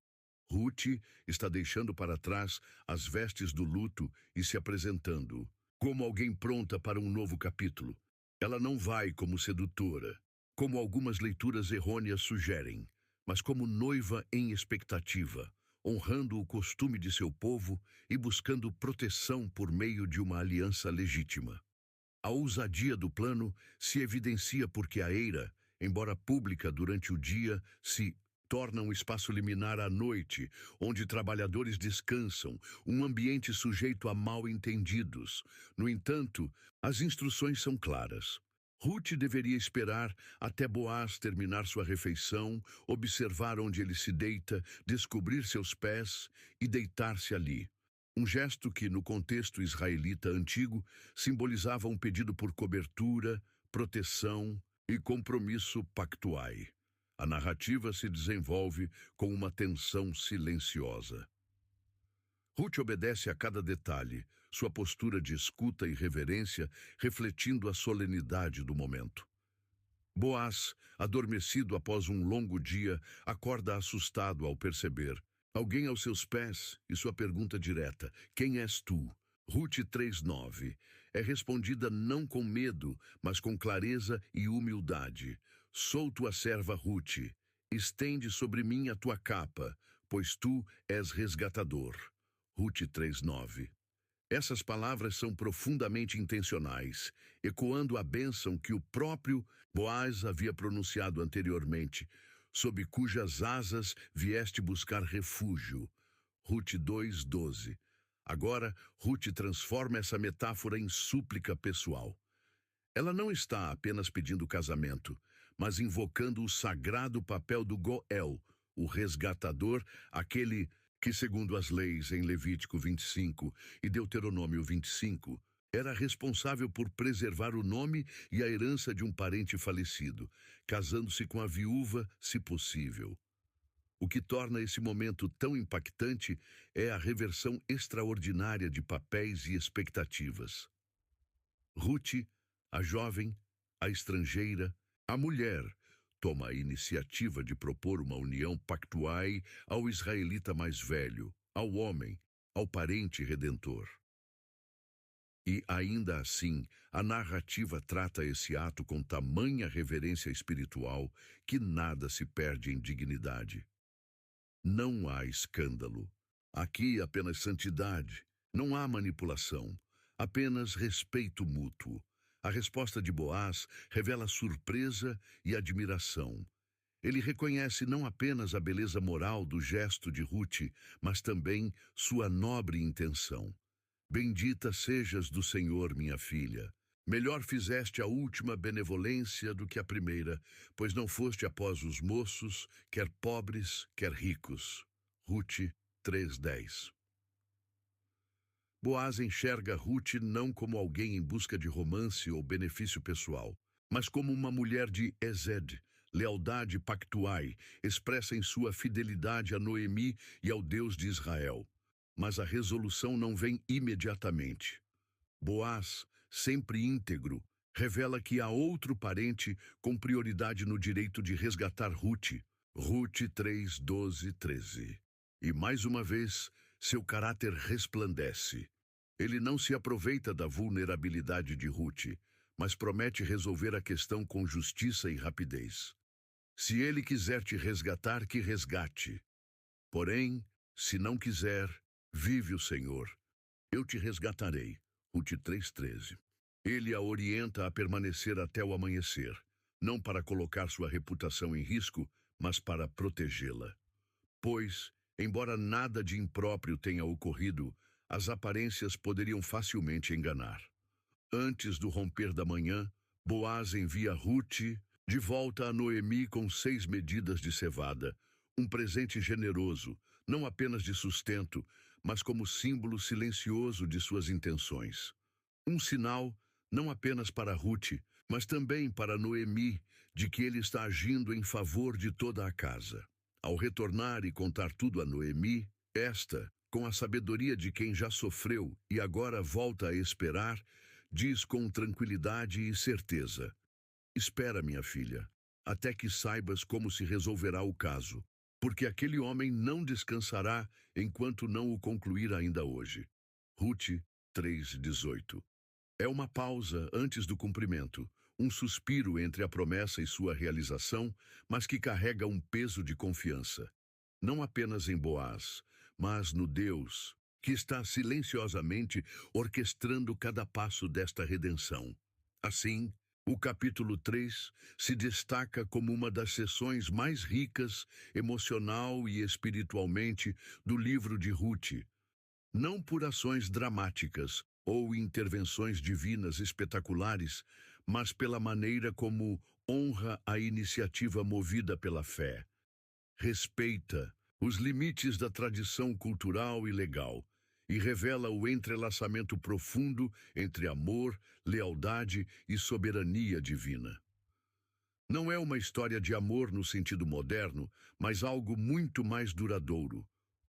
Ruth está deixando para trás as vestes do luto e se apresentando como alguém pronta para um novo capítulo. Ela não vai como sedutora, como algumas leituras errôneas sugerem, mas como noiva em expectativa, honrando o costume de seu povo e buscando proteção por meio de uma aliança legítima. A ousadia do plano se evidencia porque a eira, embora pública durante o dia, se torna um espaço liminar à noite, onde trabalhadores descansam, um ambiente sujeito a mal-entendidos. No entanto, as instruções são claras. Ruth deveria esperar até Boaz terminar sua refeição, observar onde ele se deita, descobrir seus pés e deitar-se ali. Um gesto que, no contexto israelita antigo, simbolizava um pedido por cobertura, proteção e compromisso pactuai. A narrativa se desenvolve com uma tensão silenciosa. Ruth obedece a cada detalhe, sua postura de escuta e reverência refletindo a solenidade do momento. Boaz, adormecido após um longo dia, acorda assustado ao perceber alguém aos seus pés e sua pergunta direta: quem és tu? Rute 3:9 é respondida não com medo, mas com clareza e humildade. Sou tua serva Rute. Estende sobre mim a tua capa, pois tu és resgatador. Rute 3:9. Essas palavras são profundamente intencionais, ecoando a bênção que o próprio Boaz havia pronunciado anteriormente, sob cujas asas vieste buscar refúgio. Rute 2:12. Agora, Rute transforma essa metáfora em súplica pessoal. Ela não está apenas pedindo casamento, mas invocando o sagrado papel do Goel, o resgatador, aquele que, segundo as leis em Levítico 25 e Deuteronômio 25, era responsável por preservar o nome e a herança de um parente falecido, casando-se com a viúva, se possível. O que torna esse momento tão impactante é a reversão extraordinária de papéis e expectativas. Rute, a jovem, a estrangeira, a mulher, toma a iniciativa de propor uma união pactual ao israelita mais velho, ao homem, ao parente redentor. E, ainda assim, a narrativa trata esse ato com tamanha reverência espiritual que nada se perde em dignidade. Não há escândalo. Aqui apenas santidade. Não há manipulação. Apenas respeito mútuo. A resposta de Boaz revela surpresa e admiração. Ele reconhece não apenas a beleza moral do gesto de Rute, mas também sua nobre intenção. Bendita sejas do Senhor, minha filha. Melhor fizeste a última benevolência do que a primeira, pois não foste após os moços, quer pobres, quer ricos. Rute 3:10. Boaz enxerga Rute não como alguém em busca de romance ou benefício pessoal, mas como uma mulher de Esed, lealdade pactuai, expressa em sua fidelidade a Noemi e ao Deus de Israel. Mas a resolução não vem imediatamente. Boaz, sempre íntegro, revela que há outro parente com prioridade no direito de resgatar Rute. Rute 3:12-13. E mais uma vez, seu caráter resplandece. Ele não se aproveita da vulnerabilidade de Rute, mas promete resolver a questão com justiça e rapidez. Se ele quiser te resgatar, que resgate. Porém, se não quiser, vive o Senhor. Eu te resgatarei. Rute 3:13. Ele a orienta a permanecer até o amanhecer, não para colocar sua reputação em risco, mas para protegê-la. Pois, embora nada de impróprio tenha ocorrido, as aparências poderiam facilmente enganar. Antes do romper da manhã, Boaz envia Rute de volta a Noemi com 6 medidas de cevada, um presente generoso, não apenas de sustento, mas como símbolo silencioso de suas intenções. Um sinal, não apenas para Rute, mas também para Noemi, de que ele está agindo em favor de toda a casa. Ao retornar e contar tudo a Noemi, esta, com a sabedoria de quem já sofreu e agora volta a esperar, diz com tranquilidade e certeza: espera, minha filha, até que saibas como se resolverá o caso, porque aquele homem não descansará enquanto não o concluir ainda hoje. Rute 3:18. É uma pausa antes do cumprimento, um suspiro entre a promessa e sua realização, mas que carrega um peso de confiança. Não apenas em Boaz, mas no Deus, que está silenciosamente orquestrando cada passo desta redenção. Assim, o capítulo 3 se destaca como uma das seções mais ricas, emocional e espiritualmente, do livro de Rute. Não por ações dramáticas ou intervenções divinas espetaculares, mas pela maneira como honra a iniciativa movida pela fé. Respeita os limites da tradição cultural e legal e revela o entrelaçamento profundo entre amor, lealdade e soberania divina. Não é uma história de amor no sentido moderno, mas algo muito mais duradouro.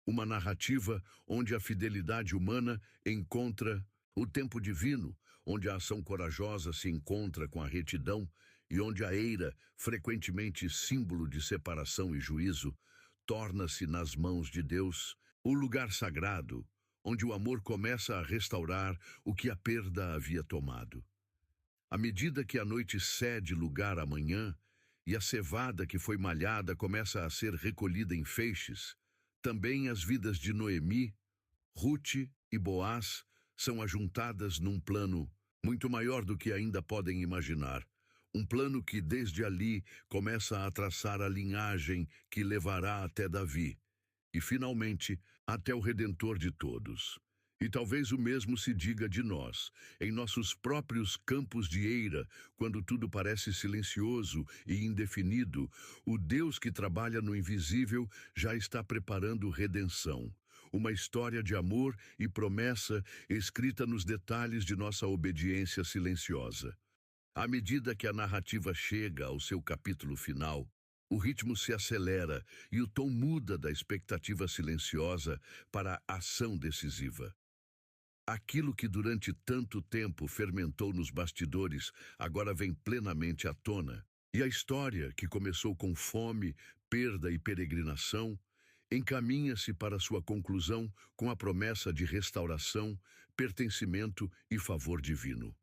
Uma narrativa onde a fidelidade humana encontra o tempo divino, onde a ação corajosa se encontra com a retidão e onde a eira, frequentemente símbolo de separação e juízo, torna-se nas mãos de Deus o lugar sagrado, onde o amor começa a restaurar o que a perda havia tomado. À medida que a noite cede lugar à manhã e a cevada que foi malhada começa a ser recolhida em feixes, também as vidas de Noemi, Ruth e Boaz são ajuntadas num plano muito maior do que ainda podem imaginar. Um plano que desde ali começa a traçar a linhagem que levará até Davi e, finalmente, até o Redentor de todos. E talvez o mesmo se diga de nós, em nossos próprios campos de eira, quando tudo parece silencioso e indefinido, o Deus que trabalha no invisível já está preparando redenção. Uma história de amor e promessa escrita nos detalhes de nossa obediência silenciosa. À medida que a narrativa chega ao seu capítulo final, o ritmo se acelera e o tom muda da expectativa silenciosa para a ação decisiva. Aquilo que durante tanto tempo fermentou nos bastidores agora vem plenamente à tona, e a história, que começou com fome, perda e peregrinação, encaminha-se para sua conclusão com a promessa de restauração, pertencimento e favor divino.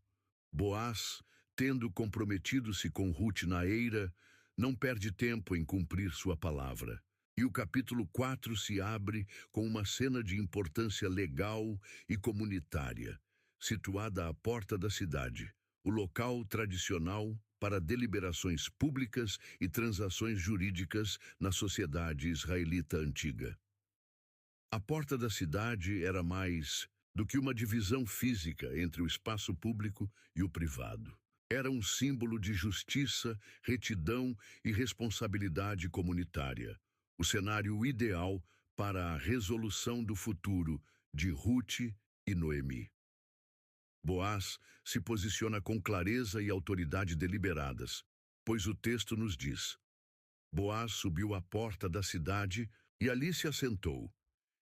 Boaz, tendo comprometido-se com Ruth na eira, não perde tempo em cumprir sua palavra. E o capítulo 4 se abre com uma cena de importância legal e comunitária, situada à porta da cidade, o local tradicional para deliberações públicas e transações jurídicas na sociedade israelita antiga. A porta da cidade era mais do que uma divisão física entre o espaço público e o privado. Era um símbolo de justiça, retidão e responsabilidade comunitária, o cenário ideal para a resolução do futuro de Ruth e Noemi. Boaz se posiciona com clareza e autoridade deliberadas, pois o texto nos diz: Boaz subiu à porta da cidade e ali se assentou.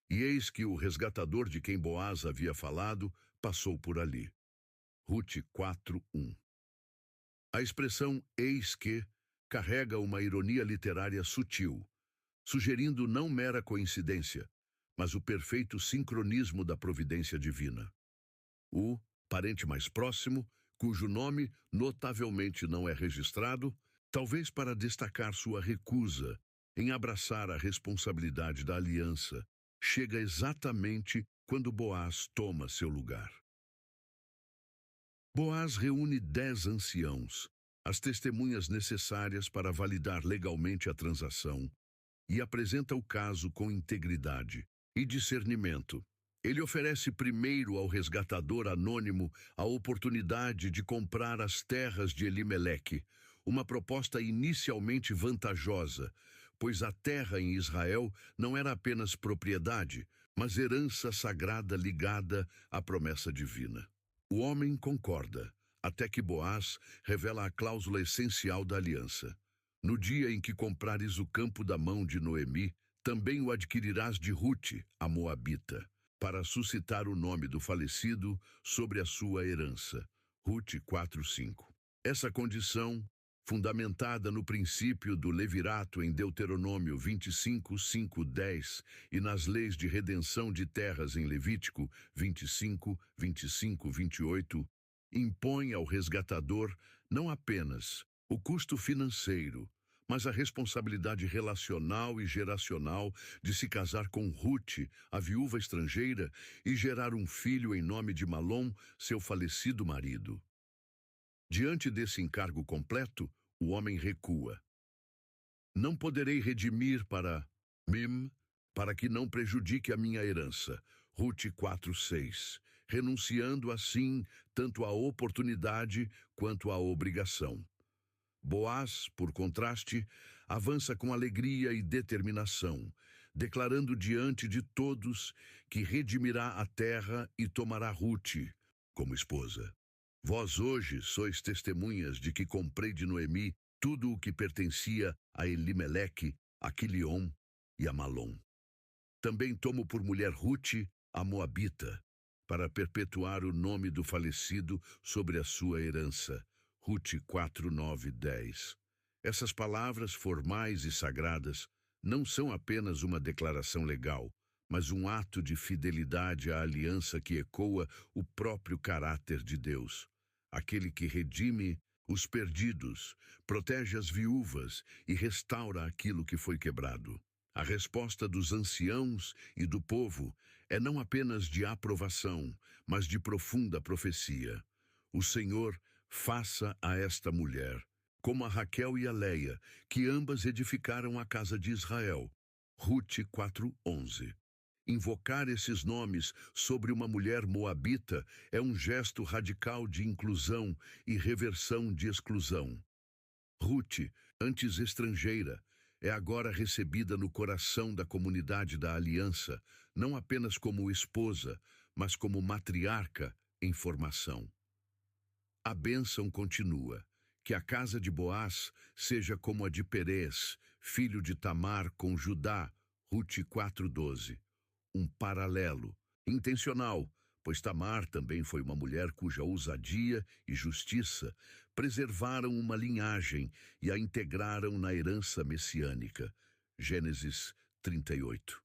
E eis que o resgatador de quem Boaz havia falado passou por ali. Ruth 4:1. A expressão eis que carrega uma ironia literária sutil, sugerindo não mera coincidência, mas o perfeito sincronismo da providência divina. O parente mais próximo, cujo nome notavelmente não é registrado, talvez para destacar sua recusa em abraçar a responsabilidade da aliança, chega exatamente quando Boaz toma seu lugar. Boaz reúne 10 anciãos, as testemunhas necessárias para validar legalmente a transação, e apresenta o caso com integridade e discernimento. Ele oferece primeiro ao resgatador anônimo a oportunidade de comprar as terras de Elimeleque, uma proposta inicialmente vantajosa, pois a terra em Israel não era apenas propriedade, mas herança sagrada ligada à promessa divina. O homem concorda, até que Boaz revela a cláusula essencial da aliança. No dia em que comprares o campo da mão de Noemi, também o adquirirás de Ruth, a moabita, para suscitar o nome do falecido sobre a sua herança. Ruth 4:5. Essa condição, fundamentada no princípio do levirato em Deuteronômio 25, 5, 10 e nas leis de redenção de terras em Levítico 25, 25, 28, impõe ao resgatador não apenas o custo financeiro, mas a responsabilidade relacional e geracional de se casar com Ruth, a viúva estrangeira, e gerar um filho em nome de Malom, seu falecido marido. Diante desse encargo completo, o homem recua. Não poderei redimir para mim, para que não prejudique a minha herança. Ruth 4:6, renunciando assim tanto à oportunidade quanto à obrigação. Boaz, por contraste, avança com alegria e determinação, declarando diante de todos que redimirá a terra e tomará Ruth como esposa. Vós hoje sois testemunhas de que comprei de Noemi tudo o que pertencia a Elimeleque, a Quiliom e a Malom. Também tomo por mulher Ruth, a moabita, para perpetuar o nome do falecido sobre a sua herança. Rute 4, 9, 10. Essas palavras formais e sagradas não são apenas uma declaração legal, mas um ato de fidelidade à aliança que ecoa o próprio caráter de Deus, aquele que redime os perdidos, protege as viúvas e restaura aquilo que foi quebrado. A resposta dos anciãos e do povo é não apenas de aprovação, mas de profunda profecia. O Senhor faça a esta mulher, como a Raquel e a Leia, que ambas edificaram a casa de Israel. Rute 4:11. Invocar esses nomes sobre uma mulher moabita é um gesto radical de inclusão e reversão de exclusão. Rute, antes estrangeira, é agora recebida no coração da comunidade da aliança, não apenas como esposa, mas como matriarca em formação. A bênção continua. Que a casa de Boaz seja como a de Perez, filho de Tamar com Judá, Rute 4:12. Um paralelo, intencional, pois Tamar também foi uma mulher cuja ousadia e justiça preservaram uma linhagem e a integraram na herança messiânica. Gênesis 38.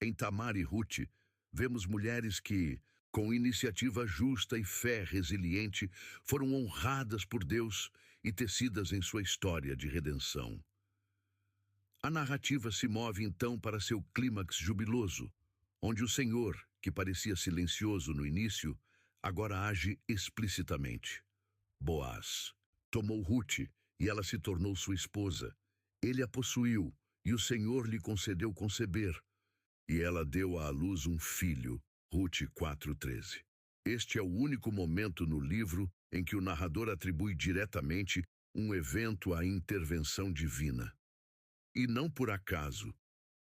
Em Tamar e Rute, vemos mulheres que, com iniciativa justa e fé resiliente, foram honradas por Deus e tecidas em sua história de redenção. A narrativa se move então para seu clímax jubiloso, onde o Senhor, que parecia silencioso no início, agora age explicitamente. Boaz tomou Rute e ela se tornou sua esposa. Ele a possuiu e o Senhor lhe concedeu conceber. E ela deu à luz um filho, Rute 4:13. Este é o único momento no livro em que o narrador atribui diretamente um evento à intervenção divina. E não por acaso,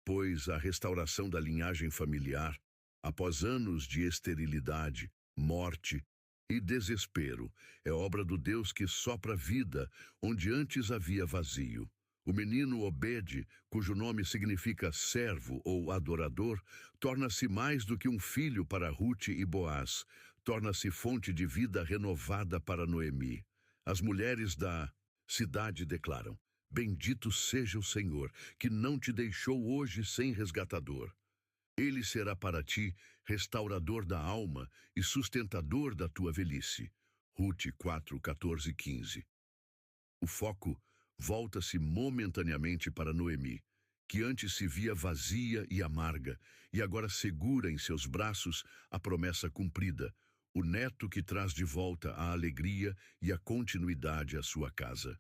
pois a restauração da linhagem familiar, após anos de esterilidade, morte e desespero, é obra do Deus que sopra vida onde antes havia vazio. O menino Obed, cujo nome significa servo ou adorador, torna-se mais do que um filho para Rute e Boaz, torna-se fonte de vida renovada para Noemi. As mulheres da cidade declaram: Bendito seja o Senhor, que não te deixou hoje sem resgatador. Ele será para ti restaurador da alma e sustentador da tua velhice. Rute 4, 14 e 15. O foco volta-se momentaneamente para Noemi, que antes se via vazia e amarga, e agora segura em seus braços a promessa cumprida, o neto que traz de volta a alegria e a continuidade à sua casa.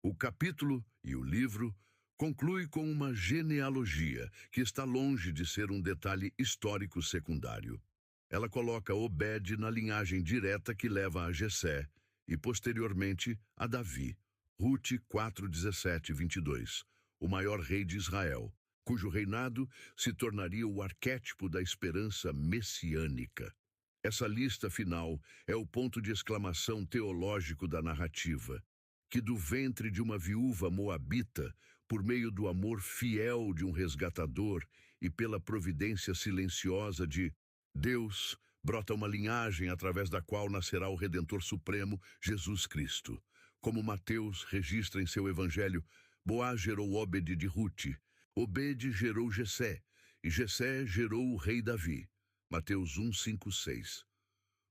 O capítulo e o livro conclui com uma genealogia que está longe de ser um detalhe histórico secundário. Ela coloca Obed na linhagem direta que leva a Jessé e, posteriormente, a Davi. Rute 4, 17 e 22, o maior rei de Israel, cujo reinado se tornaria o arquétipo da esperança messiânica. Essa lista final é o ponto de exclamação teológico da narrativa, que do ventre de uma viúva moabita, por meio do amor fiel de um resgatador e pela providência silenciosa de Deus, brota uma linhagem através da qual nascerá o Redentor Supremo, Jesus Cristo. Como Mateus registra em seu evangelho, Boaz gerou Obed de Rute, Obed gerou Jessé, e Jessé gerou o rei Davi. Mateus 1, 5, 6.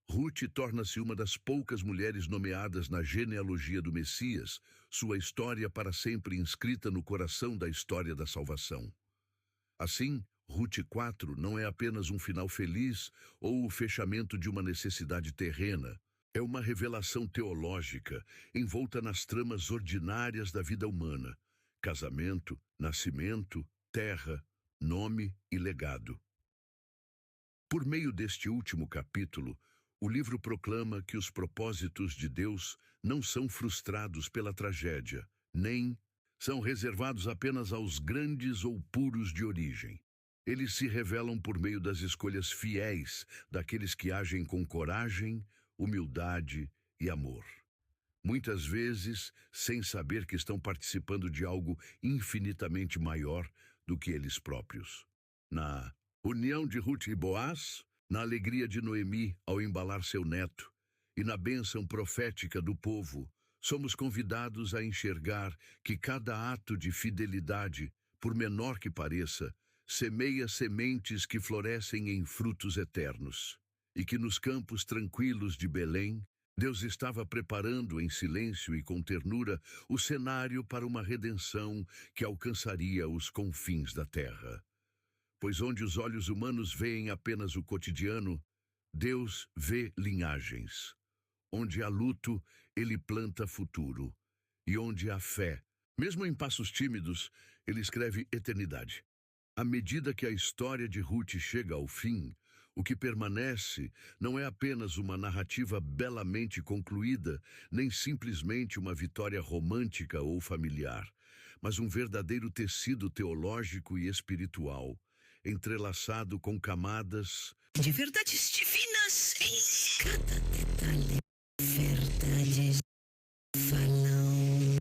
Rute torna-se uma das poucas mulheres nomeadas na genealogia do Messias, sua história para sempre inscrita no coração da história da salvação. Assim, Rute 4 não é apenas um final feliz ou o fechamento de uma necessidade terrena. É uma revelação teológica envolta nas tramas ordinárias da vida humana: casamento, nascimento, terra, nome e legado. Por meio deste último capítulo, o livro proclama que os propósitos de Deus não são frustrados pela tragédia, nem são reservados apenas aos grandes ou puros de origem. Eles se revelam por meio das escolhas fiéis daqueles que agem com coragem, humildade e amor. Muitas vezes, sem saber que estão participando de algo infinitamente maior do que eles próprios. Na união de Rute e Boaz, na alegria de Noemi ao embalar seu neto, E na bênção profética do povo, somos convidados a enxergar que cada ato de fidelidade, por menor que pareça, semeia sementes que florescem em frutos eternos. E que nos campos tranquilos de Belém, Deus estava preparando em silêncio e com ternura o cenário para uma redenção que alcançaria os confins da terra. Pois onde os olhos humanos veem apenas o cotidiano, Deus vê linhagens. Onde há luto, ele planta futuro. E onde há fé, mesmo em passos tímidos, ele escreve eternidade. À medida que a história de Ruth chega ao fim, o que permanece não é apenas uma narrativa belamente concluída, nem simplesmente uma vitória romântica ou familiar, mas um verdadeiro tecido teológico e espiritual, entrelaçado com camadas de verdades divinas em cada detalhe. Verdades falam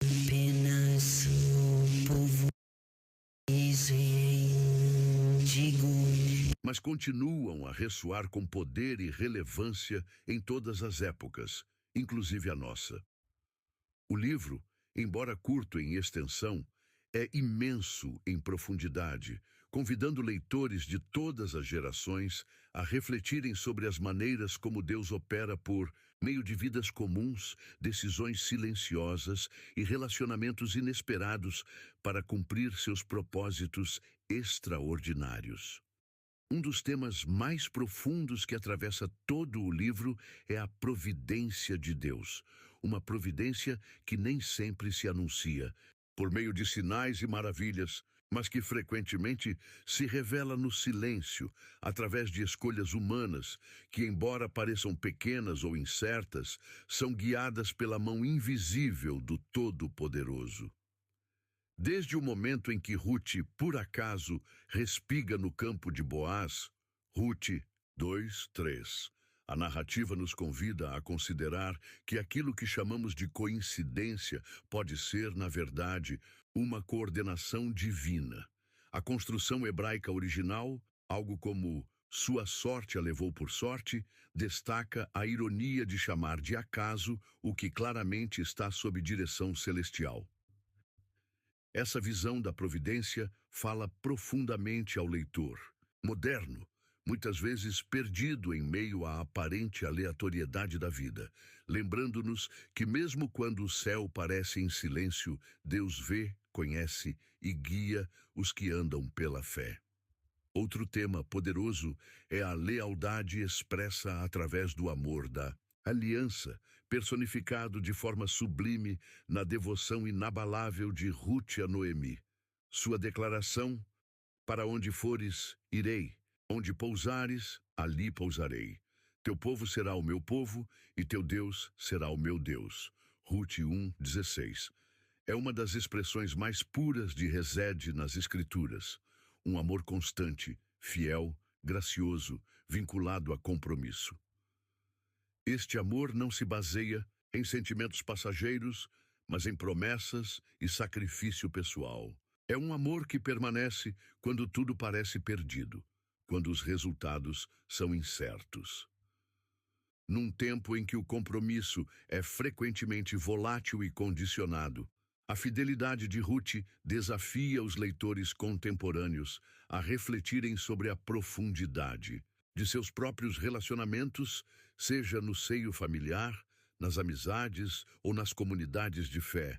apenas o povo digo. Mas continuam a ressoar com poder e relevância em todas as épocas, inclusive a nossa. O livro, embora curto em extensão, é imenso em profundidade, convidando leitores de todas as gerações a refletirem sobre as maneiras como Deus opera por meio de vidas comuns, decisões silenciosas e relacionamentos inesperados para cumprir seus propósitos extraordinários. Um dos temas mais profundos que atravessa todo o livro é a providência de Deus. Uma providência que nem sempre se anuncia, por meio de sinais e maravilhas, mas que frequentemente se revela no silêncio, através de escolhas humanas, que, embora pareçam pequenas ou incertas, são guiadas pela mão invisível do Todo-Poderoso. Desde o momento em que Ruth, por acaso, respiga no campo de Boaz, Ruth 2:3, a narrativa nos convida a considerar que aquilo que chamamos de coincidência pode ser, na verdade, uma coordenação divina. A construção hebraica original, algo como "sua sorte a levou por sorte", destaca a ironia de chamar de acaso o que claramente está sob direção celestial. Essa visão da providência fala profundamente ao leitor, moderno, muitas vezes perdido em meio à aparente aleatoriedade da vida, lembrando-nos que mesmo quando o céu parece em silêncio, Deus vê, conhece e guia os que andam pela fé. Outro tema poderoso é a lealdade expressa através do amor da aliança, personificado de forma sublime na devoção inabalável de Ruth a Noemi. Sua declaração: "Para onde fores, irei. Onde pousares, ali pousarei. Teu povo será o meu povo, e teu Deus será o meu Deus." Ruth 1:16. É uma das expressões mais puras de Hesed nas Escrituras. Um amor constante, fiel, gracioso, vinculado a compromisso. Este amor não se baseia em sentimentos passageiros, mas em promessas e sacrifício pessoal. É um amor que permanece quando tudo parece perdido, quando os resultados são incertos. Num tempo em que o compromisso é frequentemente volátil e condicionado, a fidelidade de Ruth desafia os leitores contemporâneos a refletirem sobre a profundidade de seus próprios relacionamentos, seja no seio familiar, nas amizades ou nas comunidades de fé,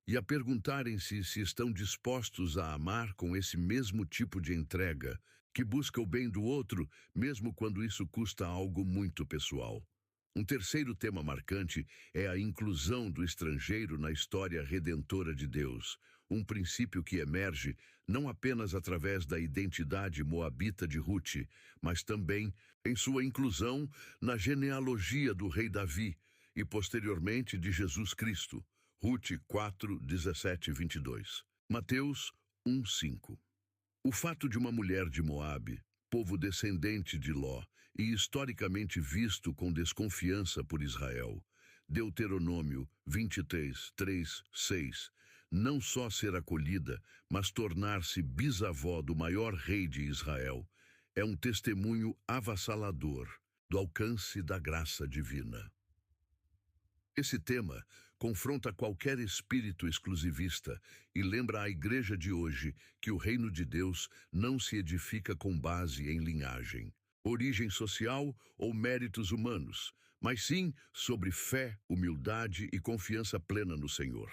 e a perguntarem-se se estão dispostos a amar com esse mesmo tipo de entrega, que busca o bem do outro, mesmo quando isso custa algo muito pessoal. Um terceiro tema marcante é a inclusão do estrangeiro na história redentora de Deus, um princípio que emerge não apenas através da identidade moabita de Ruth, mas também em sua inclusão na genealogia do rei Davi e posteriormente de Jesus Cristo. Ruth 4:17-22. Mateus 1:5. O fato de uma mulher de Moabe, povo descendente de Ló, e historicamente visto com desconfiança por Israel. Deuteronômio 23:3-6. Não só ser acolhida, mas tornar-se bisavó do maior rei de Israel. É um testemunho avassalador do alcance da graça divina. Esse tema confronta qualquer espírito exclusivista e lembra à igreja de hoje que o reino de Deus não se edifica com base em linhagem, origem social ou méritos humanos, mas sim sobre fé, humildade e confiança plena no Senhor.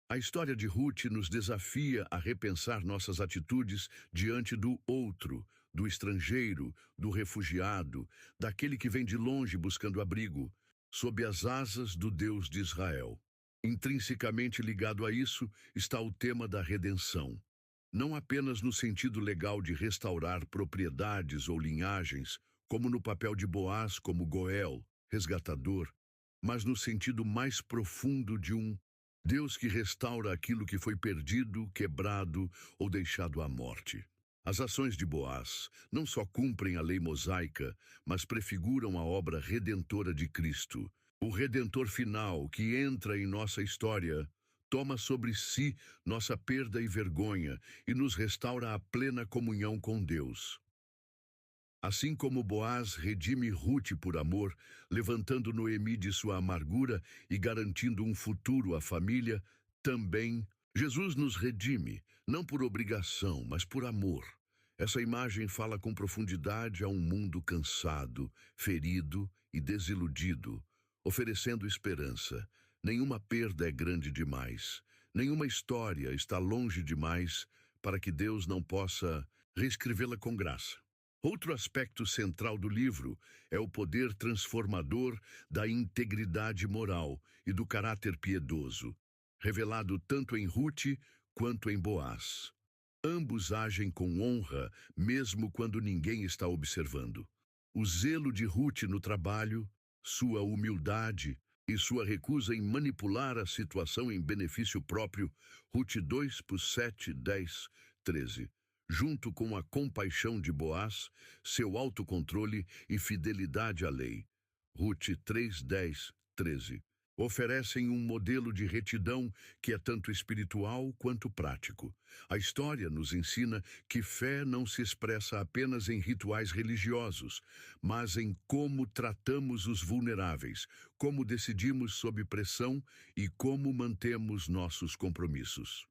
A história de Ruth nos desafia a repensar nossas atitudes diante do outro, do estrangeiro, do refugiado, daquele que vem de longe buscando abrigo, sob as asas do Deus de Israel. Intrinsecamente ligado a isso está o tema da redenção. Não apenas no sentido legal de restaurar propriedades ou linhagens, como no papel de Boaz como Goel, resgatador, mas no sentido mais profundo de um Deus que restaura aquilo que foi perdido, quebrado ou deixado à morte. As ações de Boaz não só cumprem a lei mosaica, mas prefiguram a obra redentora de Cristo. O Redentor final que entra em nossa história, toma sobre si nossa perda e vergonha e nos restaura a plena comunhão com Deus. Assim como Boaz redime Ruth por amor, levantando Noemi de sua amargura e garantindo um futuro à família, também Jesus nos redime, não por obrigação, mas por amor. Essa imagem fala com profundidade a um mundo cansado, ferido e desiludido, oferecendo esperança. Nenhuma perda é grande demais, nenhuma história está longe demais para que Deus não possa reescrevê-la com graça. Outro aspecto central do livro é o poder transformador da integridade moral e do caráter piedoso, revelado tanto em Ruth quanto em Boaz. Ambos agem com honra, mesmo quando ninguém está observando. O zelo de Ruth no trabalho, sua humildade e sua recusa em manipular a situação em benefício próprio, Ruth 2, 7, 10, 13. Junto com a compaixão de Boaz, seu autocontrole e fidelidade à lei. Ruth 3, 10, 13. Oferecem um modelo de retidão que é tanto espiritual quanto prático. A história nos ensina que fé não se expressa apenas em rituais religiosos, mas em como tratamos os vulneráveis, como decidimos sob pressão e como mantemos nossos compromissos.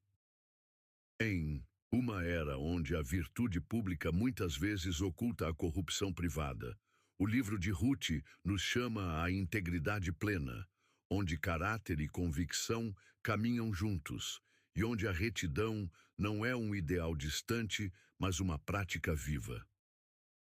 Em uma era onde a virtude pública muitas vezes oculta a corrupção privada, o livro de Ruth nos chama à integridade plena, onde caráter e convicção caminham juntos, e onde a retidão não é um ideal distante, mas uma prática viva.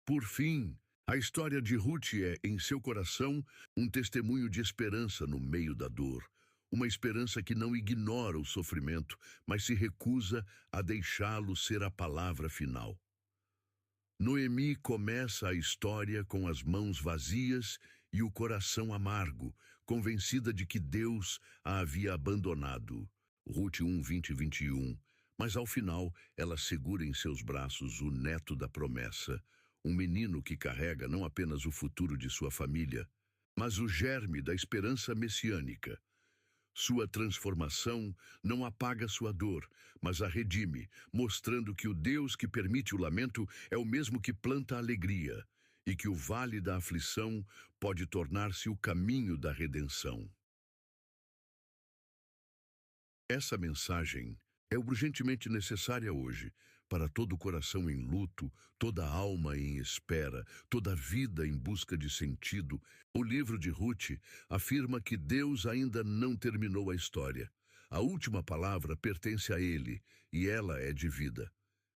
Por fim, a história de Ruth é, em seu coração, um testemunho de esperança no meio da dor, uma esperança que não ignora o sofrimento, mas se recusa a deixá-lo ser a palavra final. Noemi começa a história com as mãos vazias e o coração amargo, convencida de que Deus a havia abandonado. Ruth 1, 20 e 21. Mas ao final, ela segura em seus braços o neto da promessa, um menino que carrega não apenas o futuro de sua família, mas o germe da esperança messiânica. Sua transformação não apaga sua dor, mas a redime, mostrando que o Deus que permite o lamento é o mesmo que planta a alegria, e que o vale da aflição pode tornar-se o caminho da redenção. Essa mensagem é urgentemente necessária hoje, para todo o coração em luto, toda a alma em espera, toda a vida em busca de sentido. O livro de Ruth afirma que Deus ainda não terminou a história. A última palavra pertence a Ele, e ela é de vida.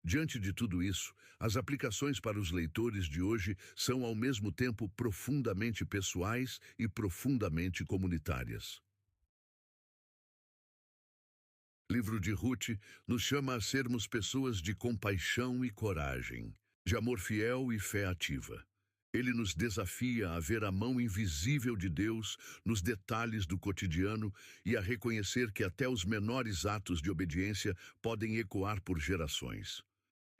Diante de tudo isso, as aplicações para os leitores de hoje são ao mesmo tempo profundamente pessoais e profundamente comunitárias. O livro de Ruth nos chama a sermos pessoas de compaixão e coragem, de amor fiel e fé ativa. Ele nos desafia a ver a mão invisível de Deus nos detalhes do cotidiano e a reconhecer que até os menores atos de obediência podem ecoar por gerações.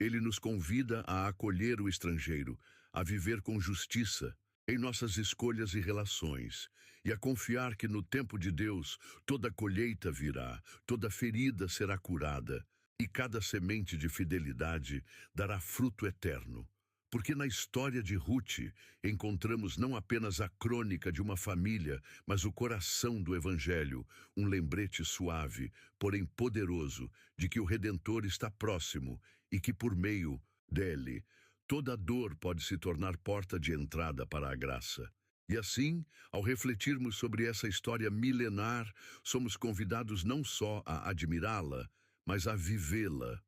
Ele nos convida a acolher o estrangeiro, a viver com justiça em nossas escolhas e relações, e a confiar que no tempo de Deus toda colheita virá, toda ferida será curada, e cada semente de fidelidade dará fruto eterno. Porque na história de Ruth encontramos não apenas a crônica de uma família, mas o coração do Evangelho, um lembrete suave, porém poderoso, de que o Redentor está próximo e que por meio dele toda dor pode se tornar porta de entrada para a graça. E assim, ao refletirmos sobre essa história milenar, somos convidados não só a admirá-la, mas a vivê-la,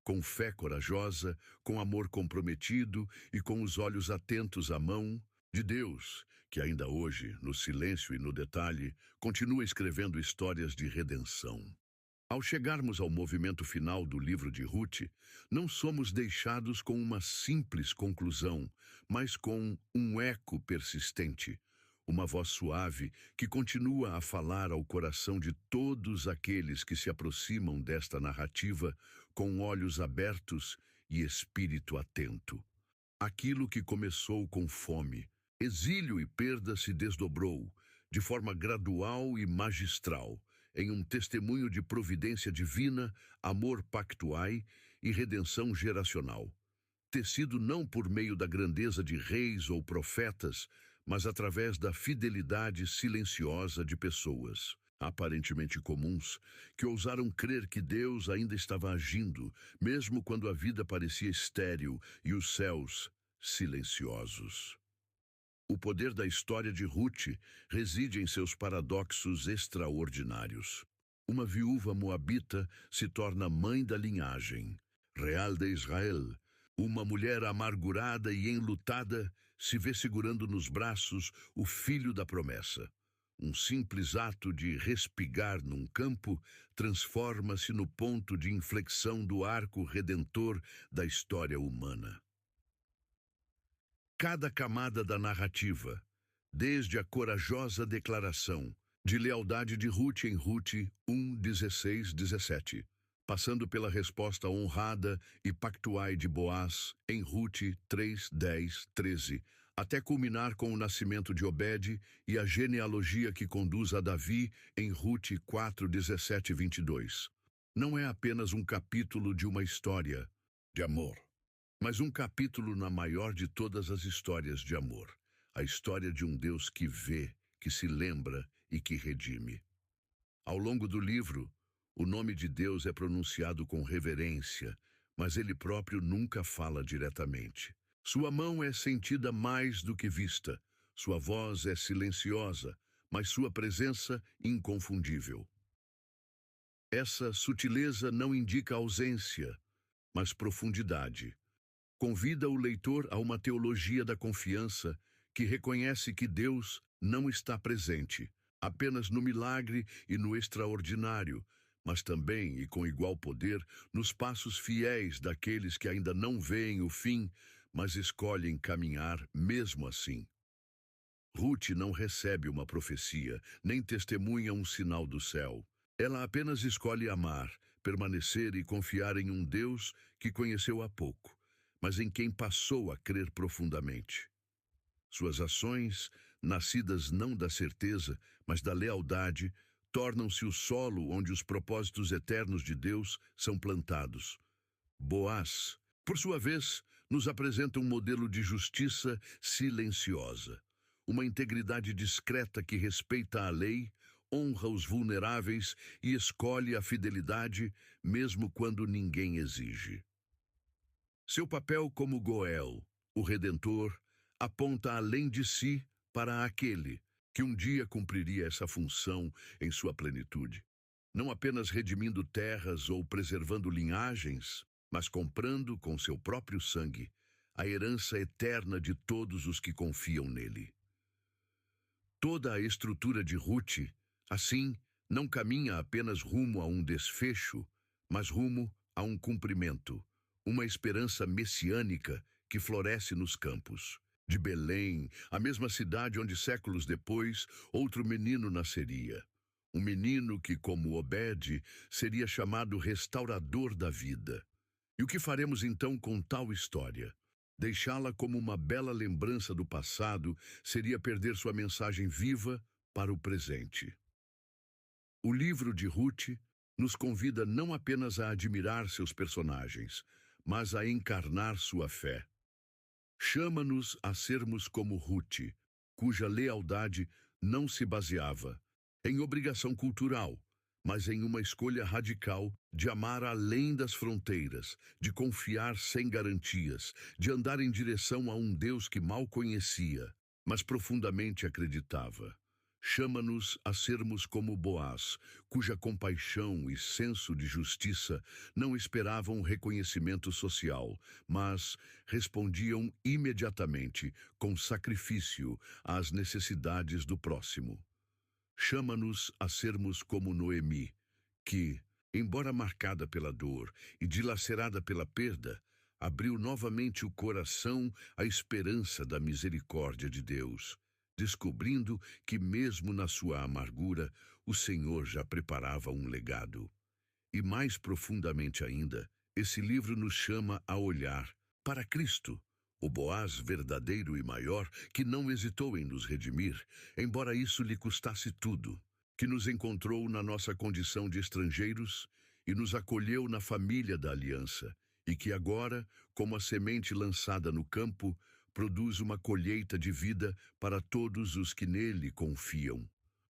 com fé corajosa, com amor comprometido e com os olhos atentos à mão de Deus, que ainda hoje, no silêncio e no detalhe, continua escrevendo histórias de redenção. Ao chegarmos ao movimento final do livro de Ruth, não somos deixados com uma simples conclusão, mas com um eco persistente, uma voz suave que continua a falar ao coração de todos aqueles que se aproximam desta narrativa com olhos abertos e espírito atento. Aquilo que começou com fome, exílio e perda se desdobrou, de forma gradual e magistral, em um testemunho de providência divina, amor pactuai e redenção geracional. Tecido não por meio da grandeza de reis ou profetas, mas através da fidelidade silenciosa de pessoas, aparentemente comuns, que ousaram crer que Deus ainda estava agindo, mesmo quando a vida parecia estéril e os céus silenciosos. O poder da história de Ruth reside em seus paradoxos extraordinários. Uma viúva moabita se torna mãe da linhagem real de Israel. Uma mulher amargurada e enlutada se vê segurando nos braços o filho da promessa. Um simples ato de respigar num campo transforma-se no ponto de inflexão do arco redentor da história humana. Cada camada da narrativa, desde a corajosa declaração de lealdade de Ruth em Ruth 1:16-17, passando pela resposta honrada e pactuai de Boaz em Ruth 3:10-13, até culminar com o nascimento de Obed e a genealogia que conduz a Davi em Ruth 4:17-22. Não é apenas um capítulo de uma história de amor, mas um capítulo na maior de todas as histórias de amor, a história de um Deus que vê, que se lembra e que redime. Ao longo do livro, o nome de Deus é pronunciado com reverência, mas ele próprio nunca fala diretamente. Sua mão é sentida mais do que vista, sua voz é silenciosa, mas sua presença inconfundível. Essa sutileza não indica ausência, mas profundidade. Convida o leitor a uma teologia da confiança que reconhece que Deus não está presente apenas no milagre e no extraordinário, mas também, e com igual poder, nos passos fiéis daqueles que ainda não veem o fim, mas escolhem caminhar mesmo assim. Ruth não recebe uma profecia, nem testemunha um sinal do céu. Ela apenas escolhe amar, permanecer e confiar em um Deus que conheceu há pouco, mas em quem passou a crer profundamente. Suas ações, nascidas não da certeza, mas da lealdade, tornam-se o solo onde os propósitos eternos de Deus são plantados. Boaz, por sua vez, nos apresenta um modelo de justiça silenciosa, uma integridade discreta que respeita a lei, honra os vulneráveis e escolhe a fidelidade mesmo quando ninguém exige. Seu papel como Goel, o Redentor, aponta além de si para aquele que um dia cumpriria essa função em sua plenitude, não apenas redimindo terras ou preservando linhagens, mas comprando com seu próprio sangue a herança eterna de todos os que confiam nele. Toda a estrutura de Ruth, assim, não caminha apenas rumo a um desfecho, mas rumo a um cumprimento, uma esperança messiânica que floresce nos campos. De Belém, a mesma cidade onde séculos depois outro menino nasceria. Um menino que, como Obed, seria chamado restaurador da vida. E o que faremos então com tal história? Deixá-la como uma bela lembrança do passado seria perder sua mensagem viva para o presente. O livro de Ruth nos convida não apenas a admirar seus personagens, mas a encarnar sua fé. Chama-nos a sermos como Ruth, cuja lealdade não se baseava em obrigação cultural, mas em uma escolha radical de amar além das fronteiras, de confiar sem garantias, de andar em direção a um Deus que mal conhecia, mas profundamente acreditava. Chama-nos a sermos como Boaz, cuja compaixão e senso de justiça não esperavam reconhecimento social, mas respondiam imediatamente com sacrifício às necessidades do próximo. Chama-nos a sermos como Noemi, que, embora marcada pela dor e dilacerada pela perda, abriu novamente o coração à esperança da misericórdia de Deus, descobrindo que mesmo na sua amargura, o Senhor já preparava um legado. E mais profundamente ainda, esse livro nos chama a olhar para Cristo, o Boaz verdadeiro e maior, que não hesitou em nos redimir, embora isso lhe custasse tudo, que nos encontrou na nossa condição de estrangeiros e nos acolheu na família da aliança, e que agora, como a semente lançada no campo, produz uma colheita de vida para todos os que nele confiam.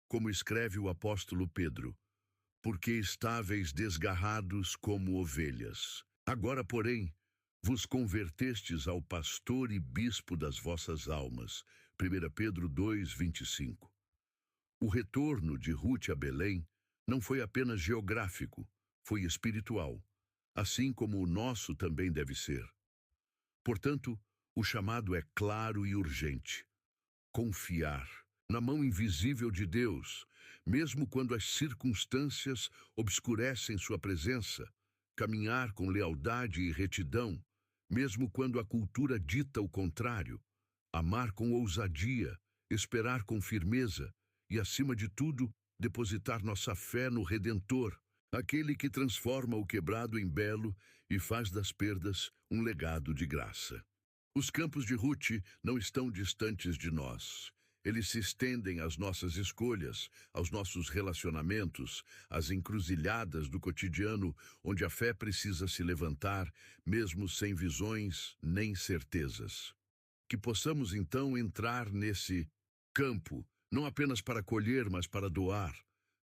Como escreve o apóstolo Pedro, porque estáveis desgarrados como ovelhas. Agora, porém, vos convertestes ao pastor e bispo das vossas almas. 1 Pedro 2:25. O retorno de Ruth a Belém não foi apenas geográfico, foi espiritual, assim como o nosso também deve ser. Portanto, o chamado é claro e urgente. Confiar na mão invisível de Deus, mesmo quando as circunstâncias obscurecem sua presença, caminhar com lealdade e retidão, mesmo quando a cultura dita o contrário, amar com ousadia, esperar com firmeza e, acima de tudo, depositar nossa fé no Redentor, aquele que transforma o quebrado em belo e faz das perdas um legado de graça. Os campos de Ruth não estão distantes de nós. Eles se estendem às nossas escolhas, aos nossos relacionamentos, às encruzilhadas do cotidiano, onde a fé precisa se levantar, mesmo sem visões nem certezas. Que possamos então entrar nesse campo, não apenas para colher, mas para doar,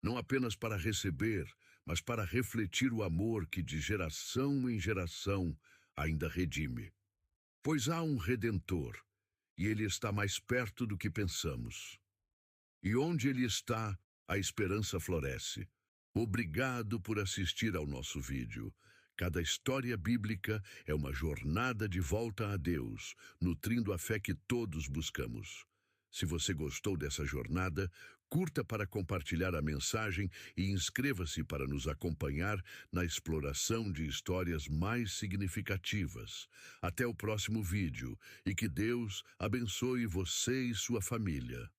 não apenas para receber, mas para refletir o amor que de geração em geração ainda redime. Pois há um Redentor, e ele está mais perto do que pensamos. E onde ele está, a esperança floresce. Obrigado por assistir ao nosso vídeo. Cada história bíblica é uma jornada de volta a Deus, nutrindo a fé que todos buscamos. Se você gostou dessa jornada, curta para compartilhar a mensagem e inscreva-se para nos acompanhar na exploração de histórias mais significativas. Até o próximo vídeo e que Deus abençoe você e sua família.